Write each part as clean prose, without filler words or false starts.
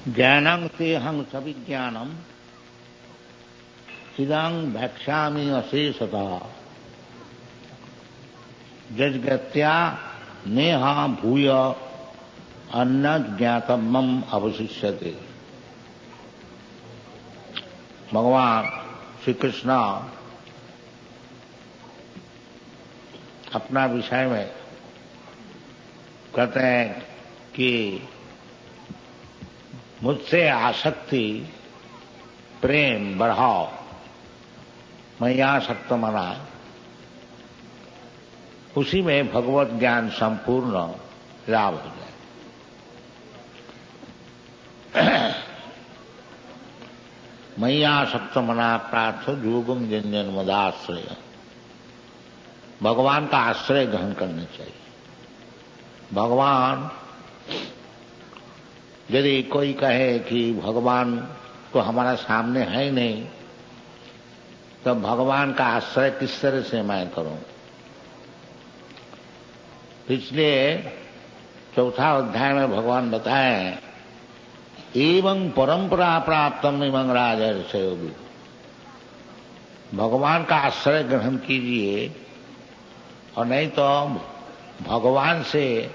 ज्ञानं तेहं सविज्ञानम इदं भक्ष्यामि अशेषतः यज्ञत्या नेहा भूय अन्न ज्ञातव्यम अवशिष्यते। भगवान श्री कृष्ण अपना विषय में कहते हैं कि मुझसे आसक्ति प्रेम बढ़ाओ, मय्यासक्त मना, उसी में भगवत ज्ञान संपूर्ण लाभ हो जाए। मय्यासक्त मना प्रार्थ योगम जन्जन मदाश्रय, भगवान का आश्रय ग्रहण करना चाहिए। भगवान यदि कोई कहे कि भगवान तो हमारा सामने है ही नहीं, तो भगवान का आश्रय किस तरह से मैं करूं? इसलिए चौथा अध्याय में भगवान बताए एवं परंपरा प्राप्तम इमं राजर्षय योगी, भगवान का आश्रय ग्रहण कीजिए, और नहीं तो भगवान से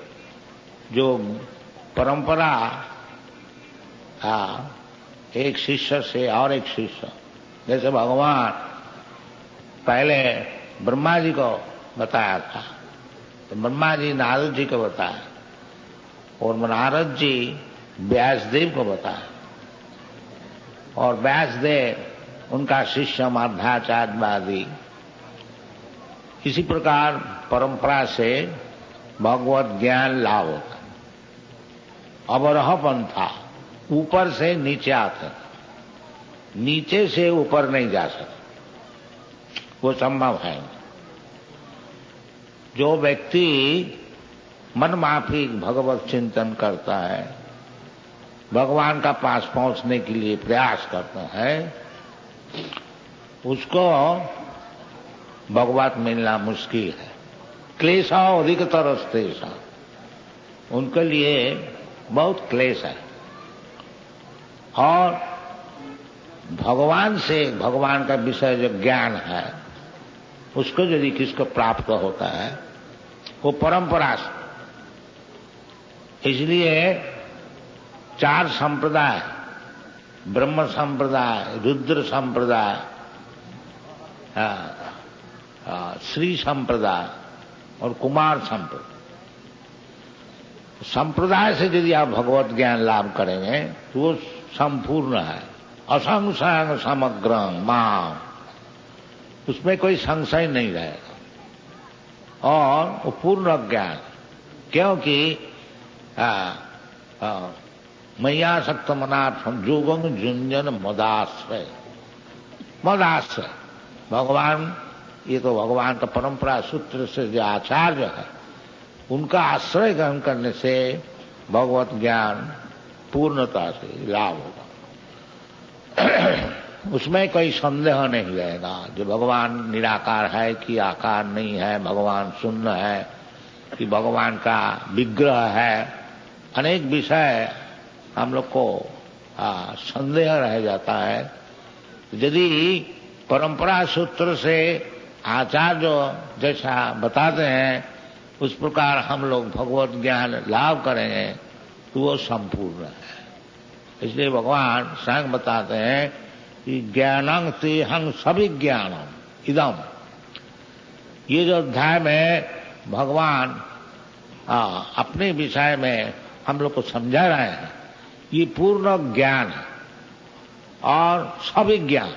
जो परंपरा एक शिष्य से और एक शिष्य, जैसे भगवान पहले ब्रह्मा जी को बताया था, तो ब्रह्मा जी नारद जी को बताया, और नारद जी व्यासदेव को बताया, और व्यासदेव उनका शिष्य मध्वाचार्यवादी। इसी प्रकार परंपरा से भगवत ज्ञान लाभ होता। अवरह पंथा, ऊपर से नीचे आता, नीचे से ऊपर नहीं जा सकता, वो संभव है। जो व्यक्ति मन माफिक भगवत चिंतन करता है, भगवान का पास पहुंचने के लिए प्रयास करता है, उसको भगवत मिलना मुश्किल है। क्लेशा अधिकतर अस्तेषा, उनके लिए बहुत क्लेश है। और भगवान से, भगवान का विषय जो ज्ञान है, उसको यदि किसको प्राप्त होता है, वो परंपरा से। इसलिए चार संप्रदाय, ब्रह्म संप्रदाय, रुद्र संप्रदाय, श्री संप्रदाय और कुमार संप्रदाय, संप्रदाय से यदि आप भगवत ज्ञान लाभ करेंगे तो वो संपूर्ण है। असंशय समग्र मां, उसमें कोई संशय नहीं रहेगा, और वो पूर्ण ज्ञान। क्योंकि मय्यासक्त मनार्थ योगम जुंजन मदाश्रय, मदाश्रय भगवान, ये तो भगवान का परंपरा सूत्र से जो आचार्य है, उनका आश्रय ग्रहण करने से भगवत ज्ञान पूर्णता से लाभ होगा। उसमें कोई संदेह नहीं रहेगा। जो भगवान निराकार है कि आकार नहीं है, भगवान शून्य है कि भगवान का विग्रह है, अनेक विषय हम लोग को संदेह रह जाता है। यदि परंपरा सूत्र से आचार्य जैसा बताते हैं, उस प्रकार हम लोग भगवत ज्ञान लाभ करेंगे तो वो संपूर्ण है। इसलिए भगवान स्वयं बताते हैं कि ज्ञानं तेहं सविज्ञानम इदम। ये जो अध्याय में भगवान अपने विषय में हम लोग को समझा रहे हैं, ये पूर्ण ज्ञान है और सविज्ञान।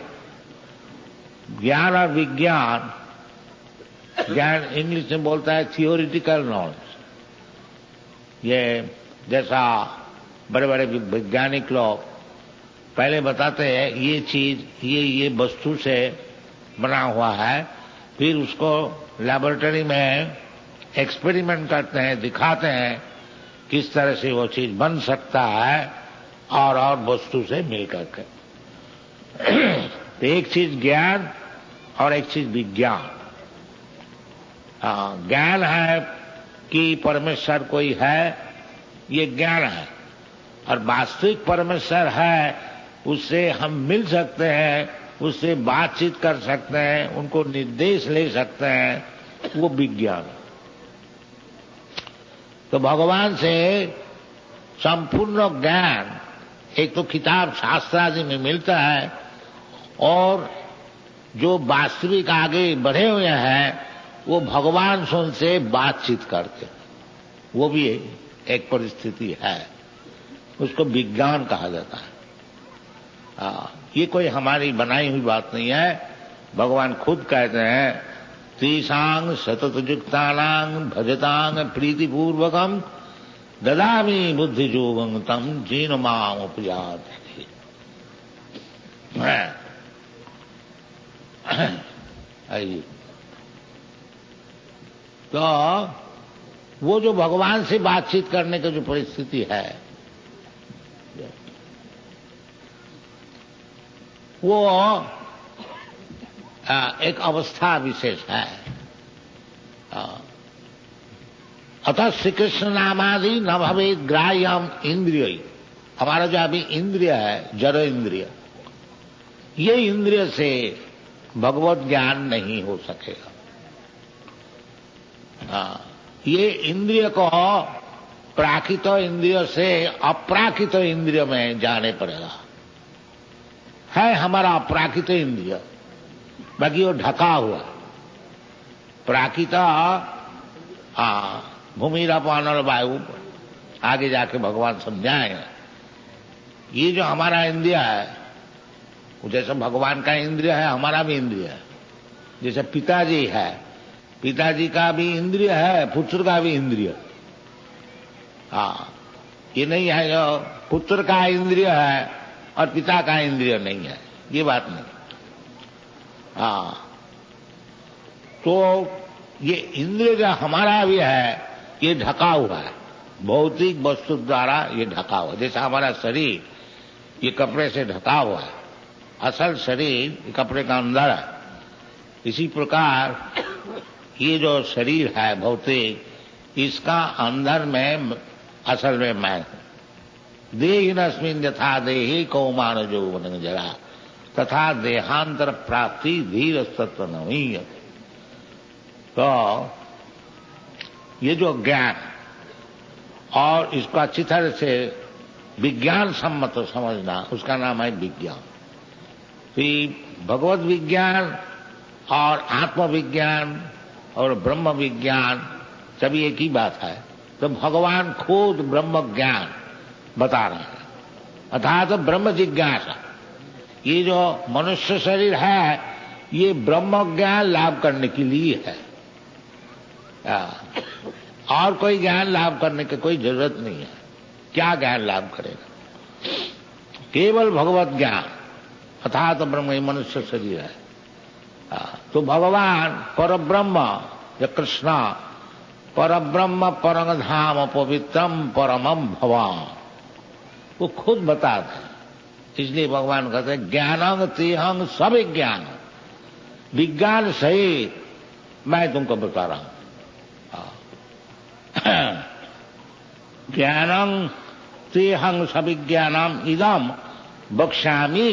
ज्ञान और विज्ञान, ज्ञान इंग्लिश में बोलता है थियोरिटिकल नॉलेज। ये जैसा बड़े बड़े वैज्ञानिक लोग पहले बताते हैं ये चीज ये वस्तु से बना हुआ है, फिर उसको लैबोरेटरी में एक्सपेरिमेंट करते हैं, दिखाते हैं किस तरह से वो चीज बन सकता है और वस्तु से मिल करके। तो एक चीज ज्ञान और एक चीज विज्ञान। ज्ञान है कि परमेश्वर कोई है, ये ज्ञान है, और वास्तविक परमेश्वर है, उससे हम मिल सकते हैं, उससे बातचीत कर सकते हैं, उनको निर्देश ले सकते हैं, वो विज्ञान। तो भगवान से संपूर्ण ज्ञान एक तो किताब शास्त्र आदि में मिलता है, और जो वास्तविक आगे बढ़े हुए हैं वो भगवान से उनसे बातचीत करते, वो भी एक परिस्थिति है, उसको विज्ञान कहा जाता है। ये कोई हमारी बनाई हुई बात नहीं है, भगवान खुद कहते हैं त्रिशांग सततयुक्तानां भजतांग प्रीतिपूर्वकम ददामि बुद्धियोगं तम जीन माम उपजाति। तो वो जो भगवान से बातचीत करने की जो परिस्थिति है, वो एक अवस्था विशेष है। अतः श्री कृष्ण नामादि न भवेद ग्राह्यम इंद्रिय। हमारा जो अभी इंद्रिय है, जड़ इंद्रिय, ये इंद्रिय से भगवत ज्ञान नहीं हो सकेगा। ये इंद्रिय को प्राकृत इंद्रिय से अप्राकृत इंद्रिय में जाने पड़ेगा। है हमारा अप्राकृत इंद्रिय, बाकी वो ढका हुआ। प्राकृत भूमिरापान और वायु, आगे जाके भगवान समझाएंगे। ये जो हमारा इंद्रिय है, जैसे भगवान का इंद्रिय है, हमारा भी इंद्रिय है। जैसे पिताजी है, पिताजी का भी इंद्रिय है, पुत्र का भी इंद्रिय। ये नहीं है जो पुत्र का इंद्रिय है और पिता का इंद्रिय नहीं है, ये बात नहीं। तो ये इंद्रिय जो हमारा भी है, ये ढका हुआ है, भौतिक वस्तु द्वारा ये ढका हुआ। जैसा हमारा शरीर ये कपड़े से ढका हुआ है, असल शरीर कपड़े का अंदर है। इसी प्रकार ये जो शरीर है भौतिक, इसका अंदर में असल में मैं हूं। देहिनस्मिन् यथा देहि कौमार यौवन जरा तथा देहांतर प्राप्ति धीर तत्व नहीं। तो ये जो ज्ञान और इसको अच्छी तरह से विज्ञान सम्मत समझना, उसका नाम है विज्ञान। भगवत विज्ञान और आत्मविज्ञान और ब्रह्म विज्ञान सभी एक ही बात है। तो भगवान खुद ब्रह्म ज्ञान बता रहे हैं, अर्थात तो ब्रह्म जिज्ञासा। ये जो मनुष्य शरीर है, ये ब्रह्म ज्ञान लाभ करने के लिए है। और कोई ज्ञान लाभ करने की कोई जरूरत नहीं है। क्या ज्ञान लाभ करेगा? केवल भगवत ज्ञान, अर्थात ब्रह्म ही मनुष्य शरीर है। तो भगवान परब्रह्म या कृष्णा परब्रह्म परम धाम पवित्रम परमम भवान, वो खुद बताते हैं। इसलिए भगवान कहते हैं ज्ञानंग तेहंग सब ज्ञान, विज्ञान सहित मैं तुमको बता रहा हूं। ज्ञानंग तेहंग सविज्ञानम इदम बक्ष्यामि,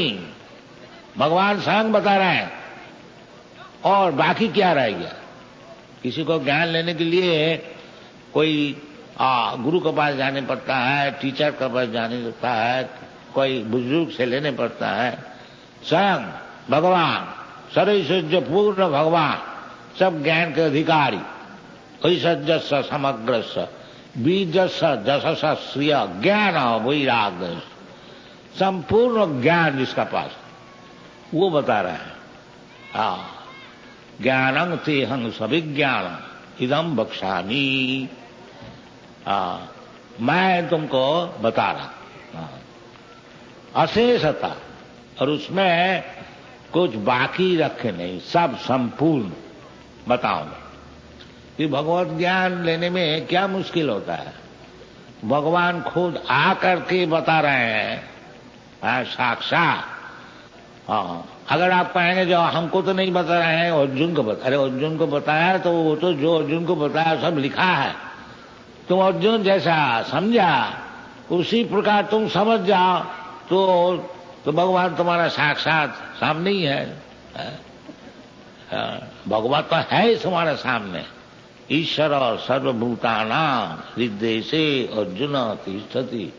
भगवान स्वयं बता रहे हैं। और बाकी क्या रह गया? किसी को ज्ञान लेने के लिए कोई गुरु के पास जाने पड़ता है, टीचर के पास जाने पड़ता है, कोई बुजुर्ग से लेने पड़ता है। स्वयं भगवान सर्वैश्वर्य पूर्ण भगवान, सब ज्ञान के अधिकारी, ऐश्वर्य समग्र बीजस जशस श्रिय ज्ञान वैराग्य, संपूर्ण ज्ञान जिसका पास, वो बता रहे हैं। ज्ञानं तेहं सविज्ञानम् इदं बक्ष्यामि, मैं तुमको बता रहा अशेषता, और उसमें कुछ बाकी रखे नहीं, सब संपूर्ण बताऊंगा। कि भगवत ज्ञान लेने में क्या मुश्किल होता है? भगवान खुद आकर के बता रहे हैं साक्षात। अगर आप कहेंगे जो हमको तो नहीं बता रहे हैं, अर्जुन को बता, अरे अर्जुन को बताया तो वो तो जो अर्जुन को बताया सब लिखा है। तुम अर्जुन जैसा समझा उसी प्रकार तुम समझ जाओ तो भगवान तुम्हारा साक्षात सामने ही है। भगवान तो है ही तुम्हारे सामने। ईश्वर सर्वभूतानां हृदयेशे अर्जुन तिष्ठति।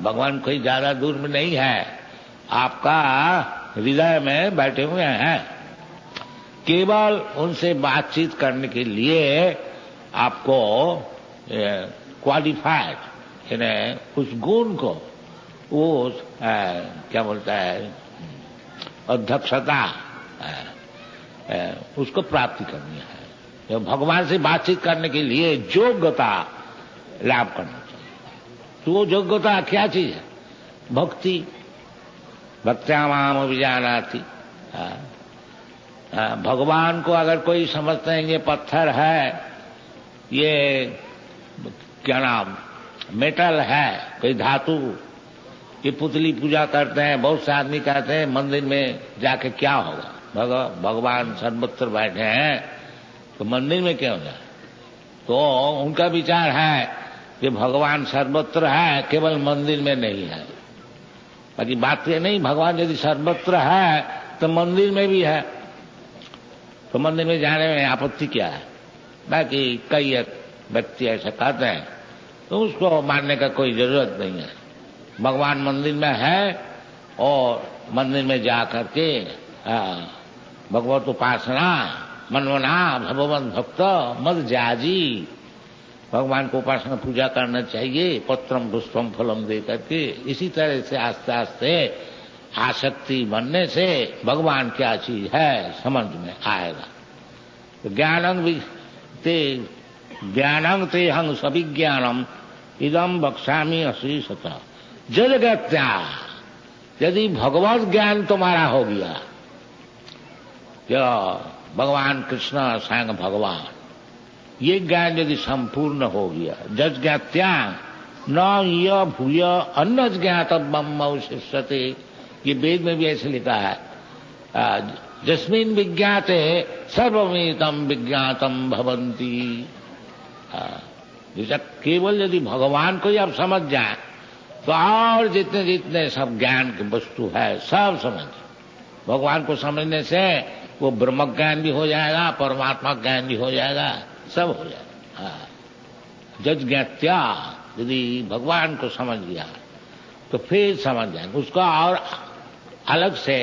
भगवान कोई ज्यादा दूर में नहीं है, आपका हृदय में बैठे हुए हैं। केवल उनसे बातचीत करने के लिए आपको क्वालिफाइड यानी उस गुण को, वो क्या बोलता है, अध्यक्षता उसको प्राप्ति करनी है। तो भगवान से बातचीत करने के लिए योग्यता लाभ करना चाहिए। तो वो योग्यता क्या चीज है? भक्ति। भक्त्या माम अभिजानाति। भगवान को अगर कोई समझते हैं ये पत्थर है, ये क्या नाम मेटल है, कोई धातु, ये पुतली पूजा करते हैं। बहुत से आदमी कहते हैं मंदिर में जाके क्या होगा, भगवान सर्वत्र बैठे हैं तो मंदिर में क्यों जाए? तो उनका विचार है कि भगवान सर्वत्र है, केवल मंदिर में नहीं है। बाकी बात ये नहीं, भगवान यदि सर्वत्र है तो मंदिर में भी है, तो मंदिर में जाने में आपत्ति क्या है? बाकी कई व्यक्ति ऐसा कहते हैं, तो उसको मानने का कोई जरूरत नहीं है। भगवान मंदिर में है और मंदिर में जा करके भगवत उपासना मनमना भगवंत भक्त मद जाजी, भगवान को उपासना पूजा करना चाहिए, पत्रम पुष्पम फलम दे करके। इसी तरह से आस्ते आस्ते आसक्ति बनने से भगवान क्या चीज है समझ में आएगा। तो ज्ञानं ते हंग सविज्ञानम इदम बक्सामी अशीषत। जलगत्या, यदि भगवत ज्ञान तुम्हारा हो गया, जो भगवान कृष्ण स्वयं भगवान, ये ज्ञान यदि संपूर्ण हो गया, जज ज्ञात्या न य भूय अन्न ज्ञातव्यम अवशिष्यते। ये वेद में भी ऐसे लिखा है, जस्मिन् विज्ञाते सर्वमेतम विज्ञातम भवन्ति। जैसा केवल यदि भगवान को ही आप समझ जाए तो और जितने जितने सब ज्ञान की वस्तु है सब समझ। भगवान को समझने से वो ब्रह्म ज्ञान भी हो जाएगा, परमात्मा ज्ञान भी हो जाएगा, सब हो जाएगा। जज ज्ञात्या, यदि भगवान को समझ गया तो फिर समझ जाएंगे, उसको और अलग से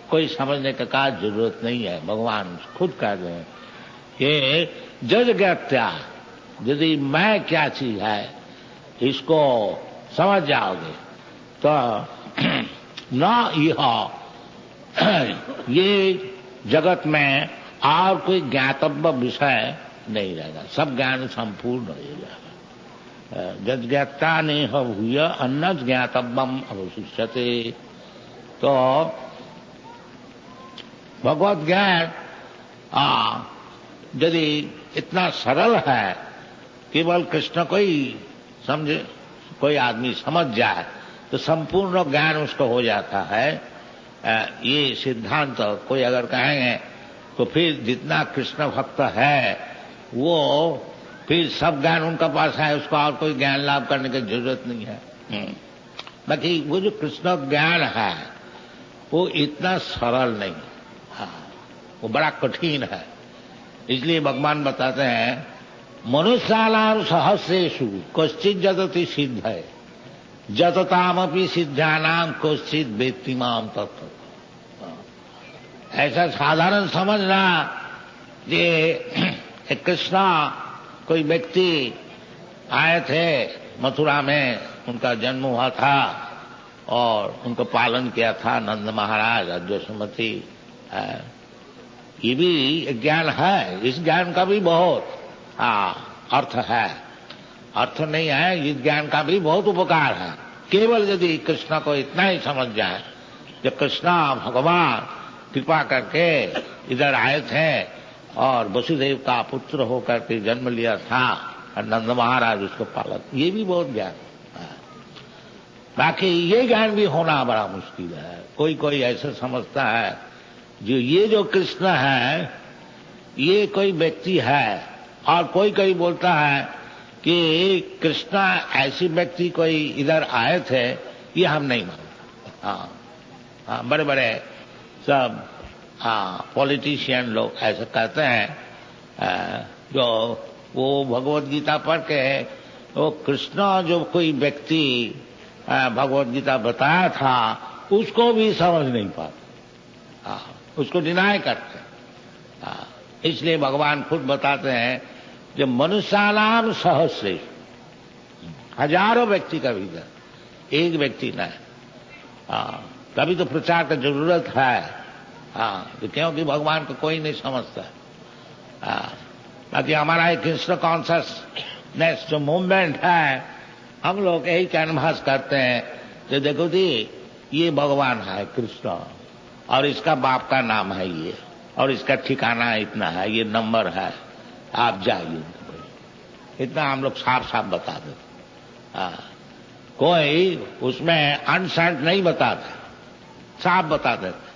कोई समझने का जरूरत नहीं है। भगवान खुद कह रहे हैं ये जज ज्ञात्या, यदि मैं क्या चीज है इसको समझ जाओगे तो न ये जगत में और कोई ज्ञातव्य विषय नहीं रहेगा, सब ज्ञान संपूर्ण हो जाएगा। जज ज्ञाता ने भूय अन्न ज्ञातव्यम अवशिष्यते। तो भगवत ज्ञान यदि इतना सरल है, केवल कृष्ण को ही समझे, कोई आदमी समझ जाए तो संपूर्ण ज्ञान उसको हो जाता है। ये सिद्धांत कोई अगर कहेंगे तो फिर जितना कृष्ण भक्त है वो फिर सब ज्ञान उनका पास है, उसको और कोई ज्ञान लाभ करने की जरूरत नहीं है। बाकी वो जो कृष्ण ज्ञान है वो इतना सरल नहीं, वो बड़ा कठिन है। इसलिए भगवान बताते हैं मनुष्यानां सहस्रेषु कश्चित् जतति सिद्धये जततामपि सिद्धानां कश्चित् वेत्ति मां तत्त्व। ऐसा साधारण समझना ये कृष्णा कोई व्यक्ति आए थे मथुरा में, उनका जन्म हुआ था और उनको पालन किया था नंद महाराज यशोमती। ये भी ज्ञान है, इस ज्ञान का भी बहुत अर्थ है, अर्थ नहीं है, इस ज्ञान का भी बहुत उपकार है। केवल यदि कृष्ण को इतना ही समझ जाए, जब कृष्ण भगवान कृपा करके इधर आए थे और वसुदेव का पुत्र होकर के जन्म लिया था और नंद महाराज उसको पालन, ये भी बहुत ज्ञान है। बाकी ये ज्ञान भी होना बड़ा मुश्किल है। कोई कोई ऐसा समझता है जो ये जो कृष्ण है ये कोई व्यक्ति है, और कोई कोई बोलता है कि कृष्णा ऐसी व्यक्ति कोई इधर आए थे, ये हम नहीं मानते। हाँ, बड़े बड़े सब पॉलिटिशियन लोग ऐसे कहते हैं, जो वो भगवत गीता पढ़ के वो कृष्णा जो कोई व्यक्ति भगवत गीता बताया था उसको भी समझ नहीं पाते, उसको डिनाय करते। इसलिए भगवान खुद बताते हैं जो मनुष्यानाम सहस्रेषु, हजारों व्यक्ति का भीतर एक व्यक्ति न है। तभी तो प्रचार की जरूरत है। क्योंकि भगवान को कोई नहीं समझता। बाकी हमारा एक कृष्ण कॉन्शियसनेस जो मूवमेंट है, हम लोग यही कैनवास करते हैं कि देखो जी ये भगवान है कृष्ण, और इसका बाप का नाम है ये, और इसका ठिकाना इतना है, ये नंबर है, आप जाइए। इतना हम लोग साफ साफ बता देते। कोई उसमें अनसेंट नहीं बताते, साफ बता देते।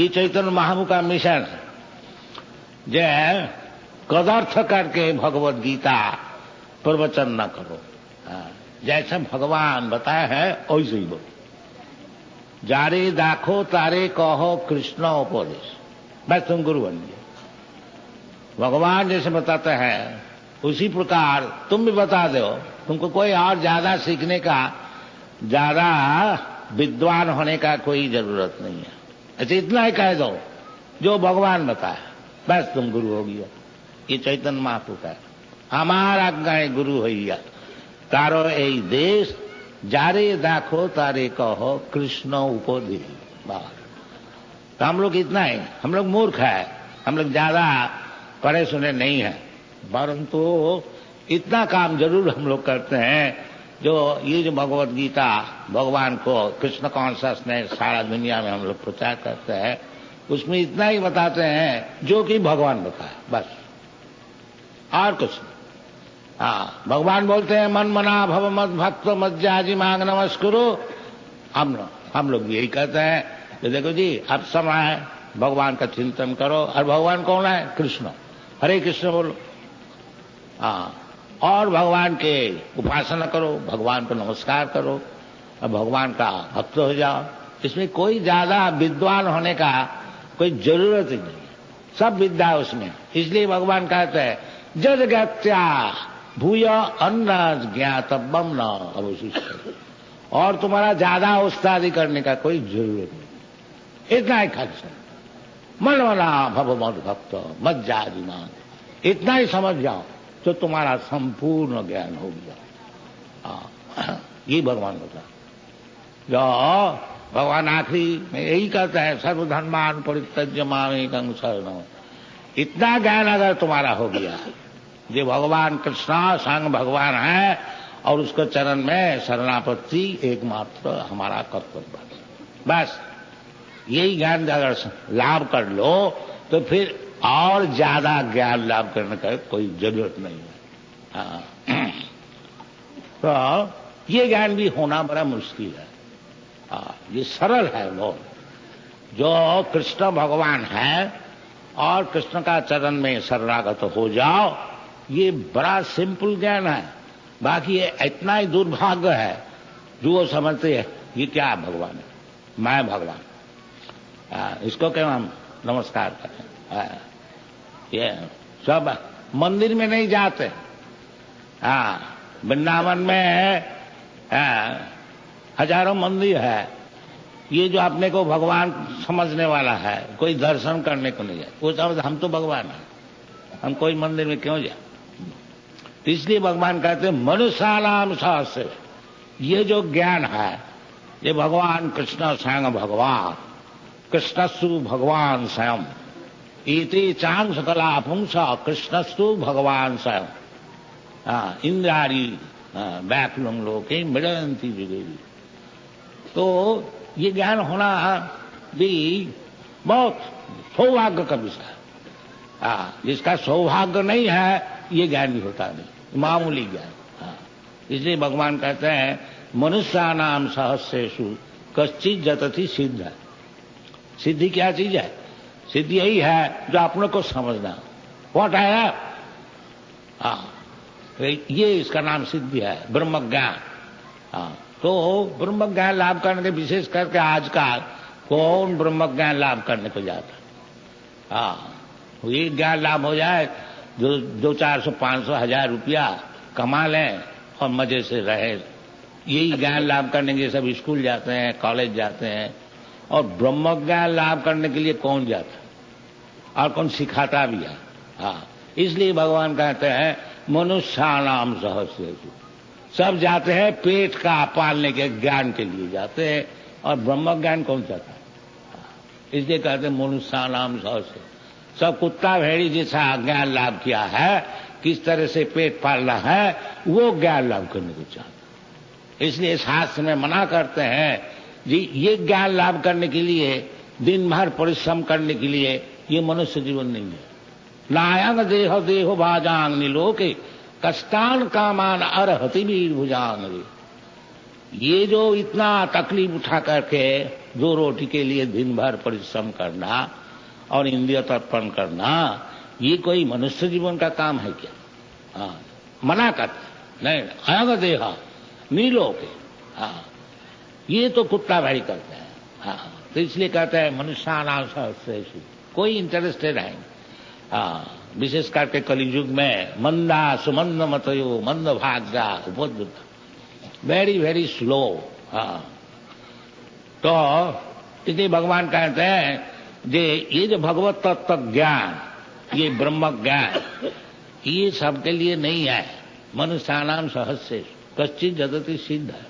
ये चैतन्य महाप्रभु का मिशन है, जो कदर्थ करके भगवत गीता प्रवचन न करो। जैसे भगवान बताया है वैसे ही बोलो। जारे दाखो तारे कहो कृष्ण उपदेश, बस तुम गुरु बन गए। भगवान जैसे बताते हैं उसी प्रकार तुम भी बता दो। तुमको कोई और ज्यादा सीखने का, ज्यादा विद्वान होने का कोई जरूरत नहीं है। अच्छा इतना ही कह दो जो भगवान बताया, बस तुम गुरु हो गया। ये चैतन्य महाप्रभु का हमारा गाय गुरु हो गया। तारो ए देश जारे दाखो तारे कहो कृष्ण उपदेश। तो हम लोग इतना ही, हम लोग मूर्ख है, हम लोग ज्यादा पढ़े सुने नहीं है, परंतु इतना काम जरूर हम लोग करते हैं। जो ये जो भगवत गीता भगवान को कृष्ण कॉन्शियसनेस सारा दुनिया में हम लोग प्रचार करते हैं, उसमें इतना ही बताते हैं जो कि भगवान बताए, बस और कुछ नहीं। भगवान बोलते हैं मन मना भव मत भक्त मत जाजी मांग नमस्कुरु। हम लोग यही कहते हैं कि देखो जी अब समय है, भगवान का चिंतन करो। और भगवान कौन है? कृष्ण। हरे कृष्ण बोलो। और भगवान के उपासना करो, भगवान को नमस्कार करो और भगवान का भक्त हो जाओ। इसमें कोई ज्यादा विद्वान होने का कोई जरूरत ही नहीं, सब विद्या उसमें। इसलिए भगवान कहते हैं जद ज्ञात्या भूय अन्न ज्ञातव्यम न अवशिष्ट। और तुम्हारा ज्यादा उस्तादी करने का कोई जरूरत नहीं, इतना ही खर्च। मन मना भव मत भक्त मत जाजिमान, इतना ही समझ जाओ तो तुम्हारा संपूर्ण ज्ञान हो गया। ये भगवान बता। जो भगवान आखिरी में यही कहता है सर्वधर्मान परित्यज्य मामेकं शरणं। इतना ज्ञान अगर तुम्हारा हो गया, जो भगवान कृष्ण संग भगवान है और उसके चरण में शरणापत्ति एकमात्र हमारा कर्तव्य। बस यही ज्ञान अगर लाभ कर लो तो फिर और ज्यादा ज्ञान लाभ करने का कोई जरूरत नहीं है। तो ये ज्ञान भी होना बड़ा मुश्किल है। ये सरल है। वो जो कृष्ण भगवान है और कृष्ण का चरण में शरणागत हो जाओ, ये बड़ा सिंपल ज्ञान है। बाकी ये इतना ही दुर्भाग्य है जो वो समझते हैं ये क्या भगवान है, मैं भगवान, इसको क्यों हम नमस्कार करें। ये सब मंदिर में नहीं जाते। वृंदावन में हजारों मंदिर है। ये जो अपने को भगवान समझने वाला है कोई दर्शन करने को नहीं जाए, वो समझ हम तो भगवान है, हम कोई मंदिर में क्यों जाए। इसलिए भगवान कहते हैं मनुष्यानाम सहस्र। ये जो ज्ञान है ये भगवान कृष्ण स्वयं भगवान, कृष्णस्तु भगवान स्वयं इति चांग सकला पुंस कृष्णस्तु भगवान स्वयं। इंद्रारी व्याकुलम लोके मिलंती जुगेरी। तो ये ज्ञान होना भी बहुत सौभाग्य का विषय है। जिसका सौभाग्य नहीं है ये ज्ञान भी होता नहीं, मामूली ज्ञान। इसलिए भगवान कहते हैं मनुष्यानाम सहस्रेषु कश्चित् जतति सिद्ध। सिद्धि क्या चीज है? सिद्धि यही है जो अपने को समझना। व्हाट है? ये इसका नाम सिद्धि है, ब्रह्म ज्ञान। हाँ, तो ब्रह्म ज्ञान लाभ करने के विशेष करके आजकल कौन ब्रह्म ज्ञान लाभ करने को जाता है। हाँ, ये ज्ञान लाभ हो जाए, जो 200-400 500 1000 रुपया कमा लें और मजे से रहे, यही ज्ञान लाभ करने के सब स्कूल जाते हैं, कॉलेज जाते हैं। और ब्रह्म ज्ञान लाभ करने के लिए कौन जाता है और कौन सिखाता भी है। हाँ, इसलिए भगवान कहते हैं मनुष्याणाम सहस्रेषु, सब जाते हैं पेट का पालने के ज्ञान के लिए जाते हैं, और ब्रह्म ज्ञान कौन चाहता है। इसलिए कहते हैं मनुष्याणाम सहस्रेषु, सब कुत्ता भेड़ी जैसा ज्ञान लाभ किया है, किस तरह से पेट पालना है वो ज्ञान लाभ करने को चाहते। इसलिए शास्त्र में मना करते हैं जी, ये ज्ञान लाभ करने के लिए दिन भर परिश्रम करने के लिए ये मनुष्य जीवन नहीं है। नायंग देह देहो भाजांग निलोके कष्टान कामान अर्हति वीर भुजांग। ये जो इतना तकलीफ उठा करके 2 रोटी के लिए दिन भर परिश्रम करना और इंद्रिय तर्पण करना, ये कोई मनुष्य जीवन का काम है क्या। हाँ, मना करते नहीं, अयंग देह नीलोके। हाँ, ये तो कुत्ता भाई करते हैं। हाँ, तो इसलिए कहते हैं मनुष्याणाम सहस्रेषु, कोई इंटरेस्टेड है। हाँ, विशेष करके कलियुग में मंदा सुमंद मतयो मंद भाग्या उपद्रुत, वेरी वेरी स्लो। हाँ, तो इसलिए भगवान कहते हैं ये जो भगवत तत्व ज्ञान, ये ब्रह्म ज्ञान, ये सबके लिए नहीं है। मनुष्याणाम सहस्रेषु कश्चित् जदति सिद्ध है,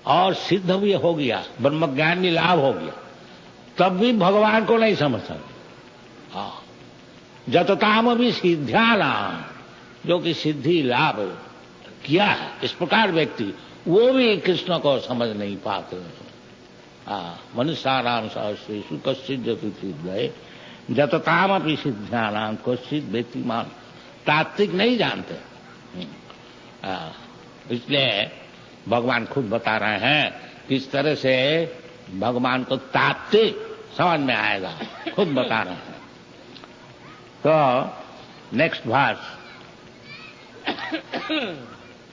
और सिद्ध भी हो गया, ब्रह्म ज्ञान भी लाभ हो गया, तब भी भगवान को नहीं समझ सकते। हाँ, जतताम भी सिद्ध्यानाम, जो कि सिद्धि लाभ किया है इस प्रकार व्यक्ति, वो भी कृष्ण को समझ नहीं पाते। मनुष्याणाम सहस्रेषु कश्चित् जदति सिद्ध है, जतताम भी सिद्ध्यानाम कश्चित् व्यक्तिमान। तात्विक नहीं जानते, इसलिए भगवान खुद बता रहे हैं किस तरह से भगवान को तात्विक समझ में आएगा, खुद बता रहे हैं। तो नेक्स्ट वर्स,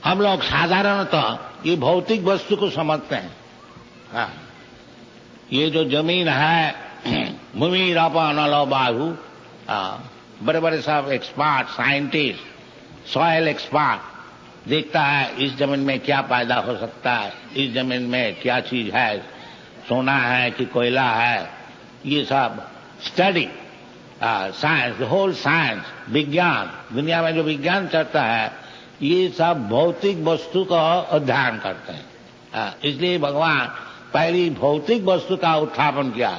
हम लोग साधारणतः ये भौतिक वस्तु को समझते हैं। हाँ, ये जो जमीन है, भूमि रापा नलो बाहु, बड़े बड़े सब एक्सपर्ट साइंटिस्ट, सॉयल एक्सपर्ट देखता है इस जमीन में क्या पैदा हो सकता है, इस जमीन में क्या चीज है, सोना है कि कोयला है, ये सब स्टडी साइंस, होल साइंस, विज्ञान, दुनिया में जो विज्ञान चलता है ये सब भौतिक वस्तु का अध्ययन करते हैं। इसलिए भगवान पहली भौतिक वस्तु का उत्थापन किया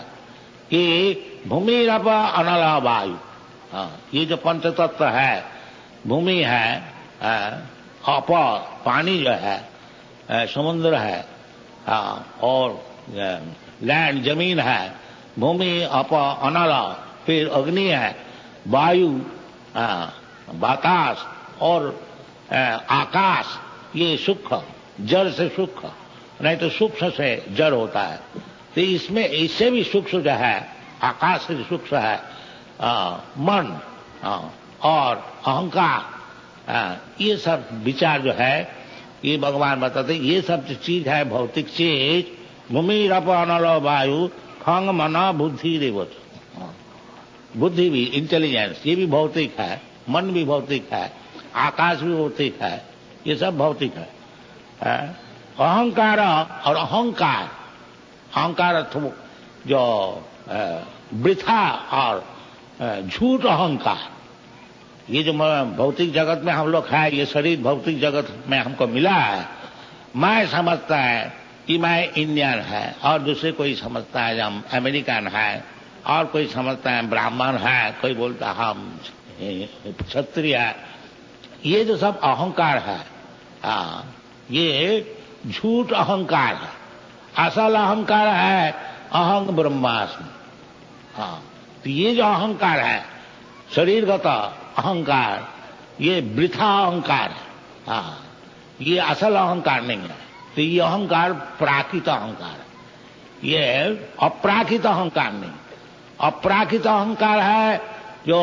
कि भूमि रप अनल वायु। ये जो पंचतत्व है, भूमि है, अप पानी जो है, समुद्र है, और लैंड जमीन है, भूमि अप अनल, फिर अग्नि है, वायु, बातास और आकाश, ये सूक्ष्म, जड़ से सूक्ष्म, नहीं तो सूक्ष्म से जड़ होता है। तो इसमें इससे भी सूक्ष्म जो है, आकाश से सूक्ष्म है मन और अहंकार, ये सब विचार जो है ये भगवान बताते, ये सब जो चीज है भौतिक चीज, भूमि रप अनल वायु खंग मना बुद्धि रेवत, बुद्धि भी, इंटेलिजेंस, ये भी भौतिक है, मन भी भौतिक है, आकाश भी भौतिक है, ये सब भौतिक है। अहंकार और अहंकार, अहंकार जो वृथा और झूठ अहंकार, ये जो भौतिक जगत में हम लोग है, ये शरीर भौतिक जगत में हमको मिला है। मैं समझता है कि मैं इंडियन है, और दूसरे कोई समझता है हम अमेरिकन है, और कोई समझता है ब्राह्मण है, कोई बोलता है हम क्षत्रिय है। ये जो सब अहंकार है, ये झूठ अहंकार है। असल अहंकार है अहंग ब्रह्मास्मि। तो ये जो अहंकार है, शरीरगत अहंकार, ये वृथा अहंकार है। ये असल अहंकार नहीं है। तो ये अहंकार प्राकृत अहंकार है, ये अपराकृत अहंकार नहीं। अपराकृत अहंकार है जो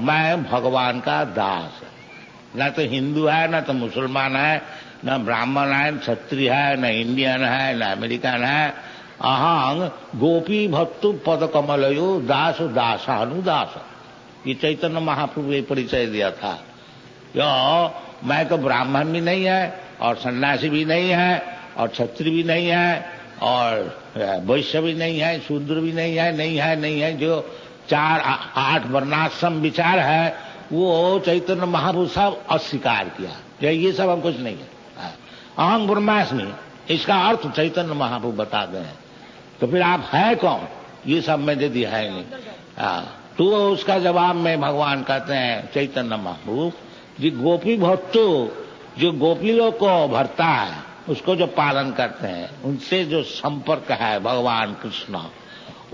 मैं भगवान का दास है। न तो हिंदू है, न तो मुसलमान है, न ब्राह्मण है, न क्षत्रिय है, न इंडियन है, न अमेरिकन है। अहं गोपी भक्तु पद कमलयो दास दासानुदास। ये चैतन्य महाप्रभु ने परिचय दिया था। यो मैं तो ब्राह्मण भी नहीं है, और सन्यासी भी नहीं है, और क्षत्रिय भी नहीं है, और वैश्य भी नहीं है, शूद्र भी नहीं है, नहीं है। जो 4-8 वर्णाश्रम विचार है वो चैतन्य महाप्रभु सब अस्वीकार किया। ये सब हम कुछ नहीं है। अहं ब्रह्मास्मि, इसका अर्थ चैतन्य महाप्रभु बता दें। तो फिर आप है कौन? ये सब में यदि है नहीं। तो उसका जवाब में भगवान कहते हैं चैतन्य महाप्रभु जी, गोपी भक्तों जो गोपियों को भरता है, उसको जो पालन करते हैं, उनसे जो संपर्क है भगवान कृष्ण,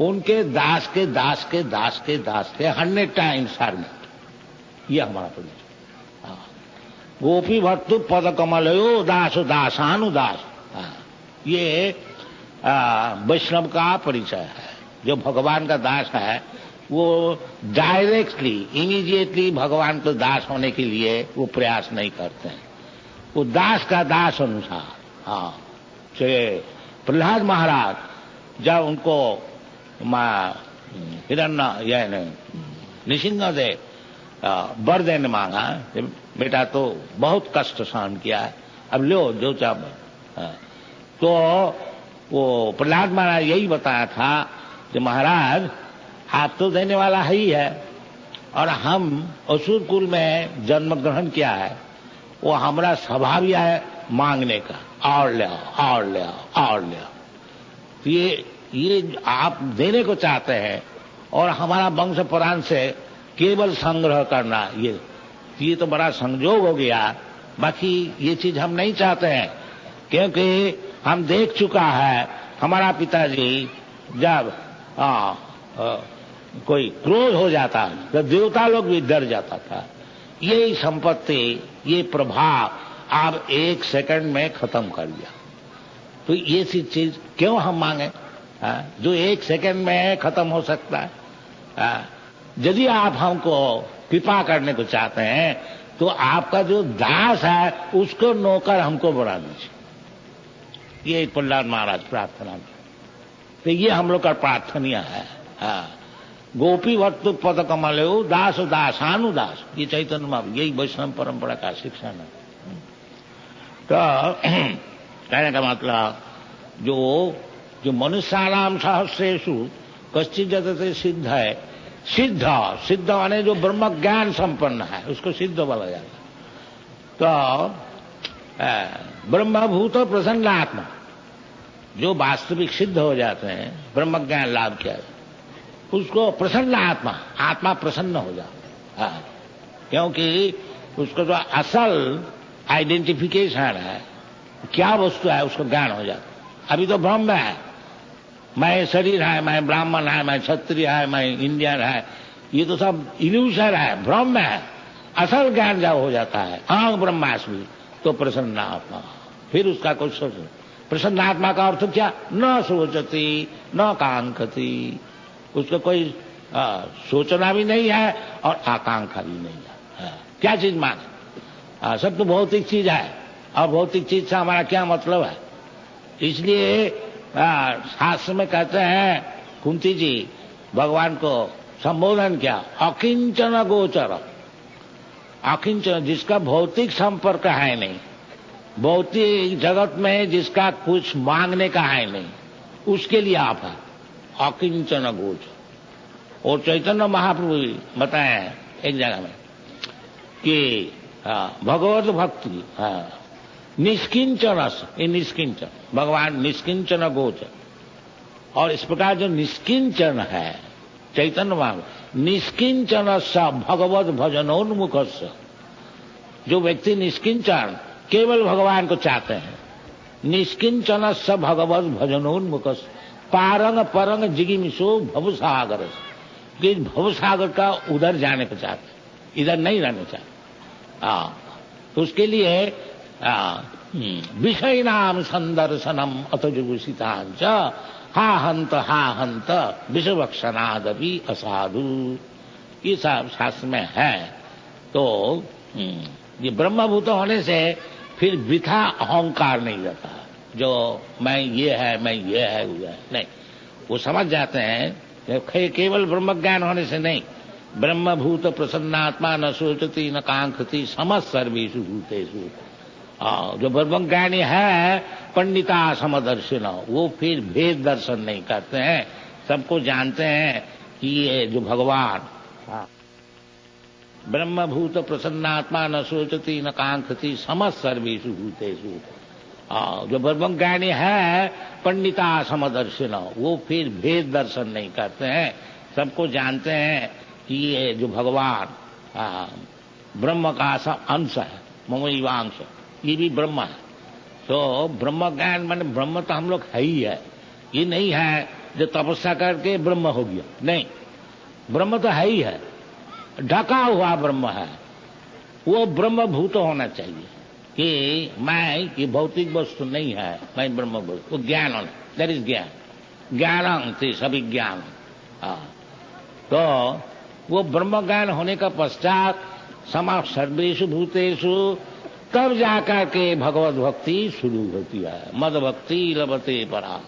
उनके दास के दास के दास के दास के 100 टाइम्स सर्वेंट। ये हमारा परिचय। गोपी भक्तु पद कमलयो दास दासानुदास। ये वैष्णव का परिचय है। जो भगवान का दास है वो डायरेक्टली इमीडिएटली भगवान को दास होने के लिए वो प्रयास नहीं करते हैं। वो दास का दास अनुसार। प्रहलाद महाराज जब उनको हिरण्य नृसिंहदेव वर देने मांगा, बेटा तो बहुत कष्ट सहन किया है, अब लो जो चाह। तो वो प्रहलाद महाराज यही बताया था कि महाराज आप तो देने वाला ही है, और हम असुर कुल में जन्म ग्रहण किया है, वो हमारा स्वभाव ही है मांगने का, और ले आओ और ले आओ और ले आओ। ये आप देने को चाहते हैं, और हमारा वंश पुराण से केवल संग्रह करना, ये तो बड़ा संजोग हो गया। बाकी ये चीज हम नहीं चाहते हैं, क्योंकि हम देख चुका है हमारा पिताजी जब कोई क्रोध हो जाता तो देवता लोग भी डर जाता था। यही संपत्ति, ये प्रभाव आप 1 सेकंड में खत्म कर दिया। तो ये सी चीज क्यों हम मांगे जो 1 सेकंड में खत्म हो सकता है। यदि आप हमको कृपा करने को चाहते हैं तो आपका जो दास है उसको नौकर हमको बना दीजिए। ये प्रहलाद महाराज प्रार्थना में, तो ये हम लोग का प्रार्थनीय है। गोपी भक्त पद कमलयो दास दासानुदास। ये चैतन्य महाप्रभु, यही वैष्णव परंपरा का शिक्षण है। तो कहने का मतलब जो मनुष्याणाम सहस्रेषु कश्चित् जगते सिद्ध है। सिद्ध माने जो ब्रह्म ज्ञान संपन्न है उसको सिद्ध बोला जाता है। तो ब्रह्मभूत प्रसन्नात्मा, जो वास्तविक सिद्ध हो जाते हैं, ब्रह्म ज्ञान लाभ किया, उसको प्रसन्न आत्मा प्रसन्न हो जाता है। क्योंकि उसको जो असल आइडेंटिफिकेशन है, क्या वस्तु है, उसको ज्ञान हो जाता है। अभी तो ब्रह्म है, मैं शरीर है, मैं ब्राह्मण है, मैं क्षत्रिय है, मैं इंडियन है, ये तो सब इल्यूशन है, ब्रह्म है। असल ज्ञान जब हो जाता है अहं ब्रह्मास्मि, तो प्रसन्न आत्मा, फिर उसका कुछ सोच। प्रसन्न आत्मा का अर्थ क्या? न सोचती न कांक्षती, उसको कोई सोचना भी नहीं है और आकांक्षा भी नहीं है। क्या चीज मांगे? सब तो भौतिक चीज है, और भौतिक चीज से हमारा क्या मतलब है? इसलिए शास्त्र में कहते हैं, कुंती जी भगवान को संबोधन किया, अकिंचन गोचर। अकिंचन, जिसका भौतिक संपर्क है नहीं, भौतिक जगत में जिसका कुछ मांगने का है नहीं, उसके लिए आप है अकिंचन गोचर। और चैतन्य महाप्रभु बताए एक जगह में कि भगवत भक्ति निष्किंचन, ये निष्किंचन, भगवान निष्किंचन गोचर। और इस प्रकार जो निष्किंचन है चैतन्य महाप्रभु, निष्किंचन स भगवत भजनोन्मुख, जो व्यक्ति निष्किंचन केवल भगवान को चाहते हैं, निष्किंचन स भगवत भजनोन्मुख, पारंग परंग जिगिमिशो भवसागर, कि भवसागर का उधर जाने को चाहते, इधर नहीं रहना चाहते। तो उसके लिए विषय नाम संदर्शनम अतजुगुषितांच हा हंत विषवक्षनादपि असाधु, ये सब शास्त्र में है। तो ये ब्रह्मभूत होने से फिर वृथा अहंकार नहीं रहता, जो मैं ये है, मैं ये है, वो है, नहीं। वो समझ जाते हैं केवल ब्रह्म ज्ञान होने से नहीं, ब्रह्मभूत प्रसन्नात्मा न सोचती न कांक्षति समस्त सर्वेषु भूतेषु। जो ब्रह्मज्ञानी है पंडिता समदर्शिन, वो फिर भेद दर्शन नहीं करते हैं, सबको जानते हैं कि ये जो भगवान ब्रह्मभूत प्रसन्नात्मा न सोचती न कांक्षति समस्त सर्वेषु भूतेषु। जो ब्रह्मज्ञानी है पंडिता समदर्शिन, वो फिर भेद दर्शन नहीं करते हैं, सबको जानते हैं कि ये जो भगवान ब्रह्म का अंश है, ममैवांश, ये भी ब्रह्म है। तो ब्रह्म ज्ञान माने ब्रह्म तो हम लोग है ही है, ये नहीं है जो तपस्या करके ब्रह्म हो गया, नहीं। ब्रह्म तो है ही है, ढका हुआ ब्रह्म है, वो ब्रह्म भूत होना चाहिए कि मैं ये भौतिक वस्तु नहीं है, मैं ब्रह्म वस्तु, वो ज्ञान होना, दैट इज ज्ञान, ज्ञानं से सभी ज्ञान। तो वो ब्रह्म ज्ञान होने का पश्चात समा सर्वेषु भूतेषु, तब जाकर के भगवत भक्ति शुरू होती है, मद भक्ति लभते परा,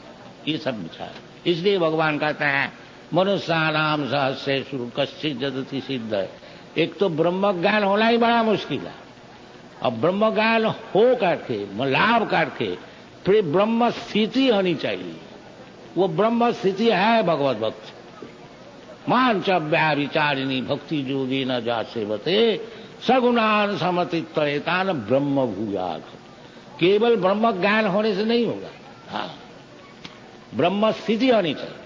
ये सब विचार। इसलिए भगवान कहते हैं मनुष्यानाम सहस्रेषु कश्चित् जदति सिद्ध है। एक तो ब्रह्म ज्ञान होना ही बड़ा मुश्किल है, अब ब्रह्म ज्ञान हो करके लाभ करके फिर ब्रह्म स्थिति होनी चाहिए। वो ब्रह्म स्थिति है भगवत भक्ति। मान च व्याविचारिणी भक्ति योगी न जा सेवते सगुणान समतित्वतान ब्रह्म भूयाग। केवल ब्रह्म ज्ञान होने से नहीं होगा, हाँ, ब्रह्म स्थिति होनी चाहिए।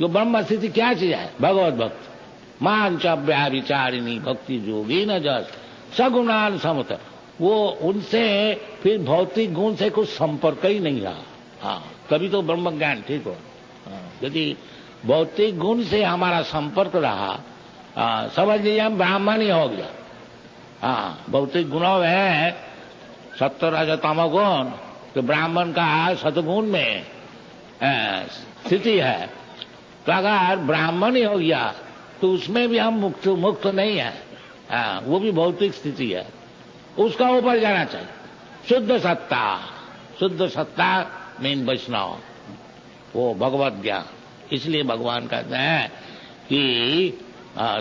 जो ब्रह्म स्थिति क्या चीज है? भगवत भक्ति। मान च व्याविचारिणी भक्ति योगी न जा सगुणान समत, वो उनसे फिर भौतिक गुण से कुछ संपर्क ही नहीं रहा, हाँ, तभी तो ब्रह्म ज्ञान ठीक हो। यदि भौतिक गुण से हमारा संपर्क रहा, समझ लीजिए हम ब्राह्मण ही हो गया। हाँ, भौतिक गुणों में सत्व रज तम गुण, तो ब्राह्मण का सतगुण में स्थिति है। तो अगर ब्राह्मण ही हो गया तो उसमें भी हम मुक्त नहीं है, वो भी भौतिक स्थिति है, उसका ऊपर जाना चाहिए। शुद्ध सत्ता मीन वैष्णव, वो भगवत ज्ञान। इसलिए भगवान कहते हैं कि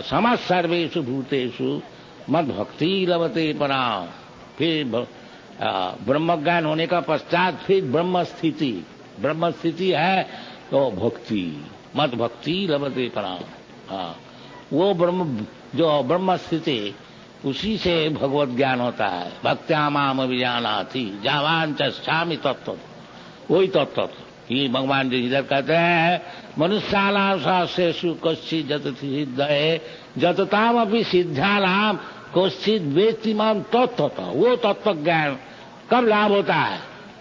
समस्त सर्वेषु भूतेषु मद भक्ति लभते पराम। फिर ब्रह्म ज्ञान होने का पश्चात फिर ब्रह्म स्थिति है तो भक्ति, मद भक्ति लभते पराम। वो जो ब्रह्म स्थिति, उसी से भगवत ज्ञान होता है। भक्त्या माम विजानाति जावान चामि तत्व, वही तत्व। ये भगवान जी इधर कहते हैं मनुष्यानाम सहस्रेषु कश्चित् जतति सिद्धये जतताम अपि सिद्ध्यानाम कश्चित् वेत्ति माम तत्वतः। वो तत्व ज्ञान कब लाभ होता है?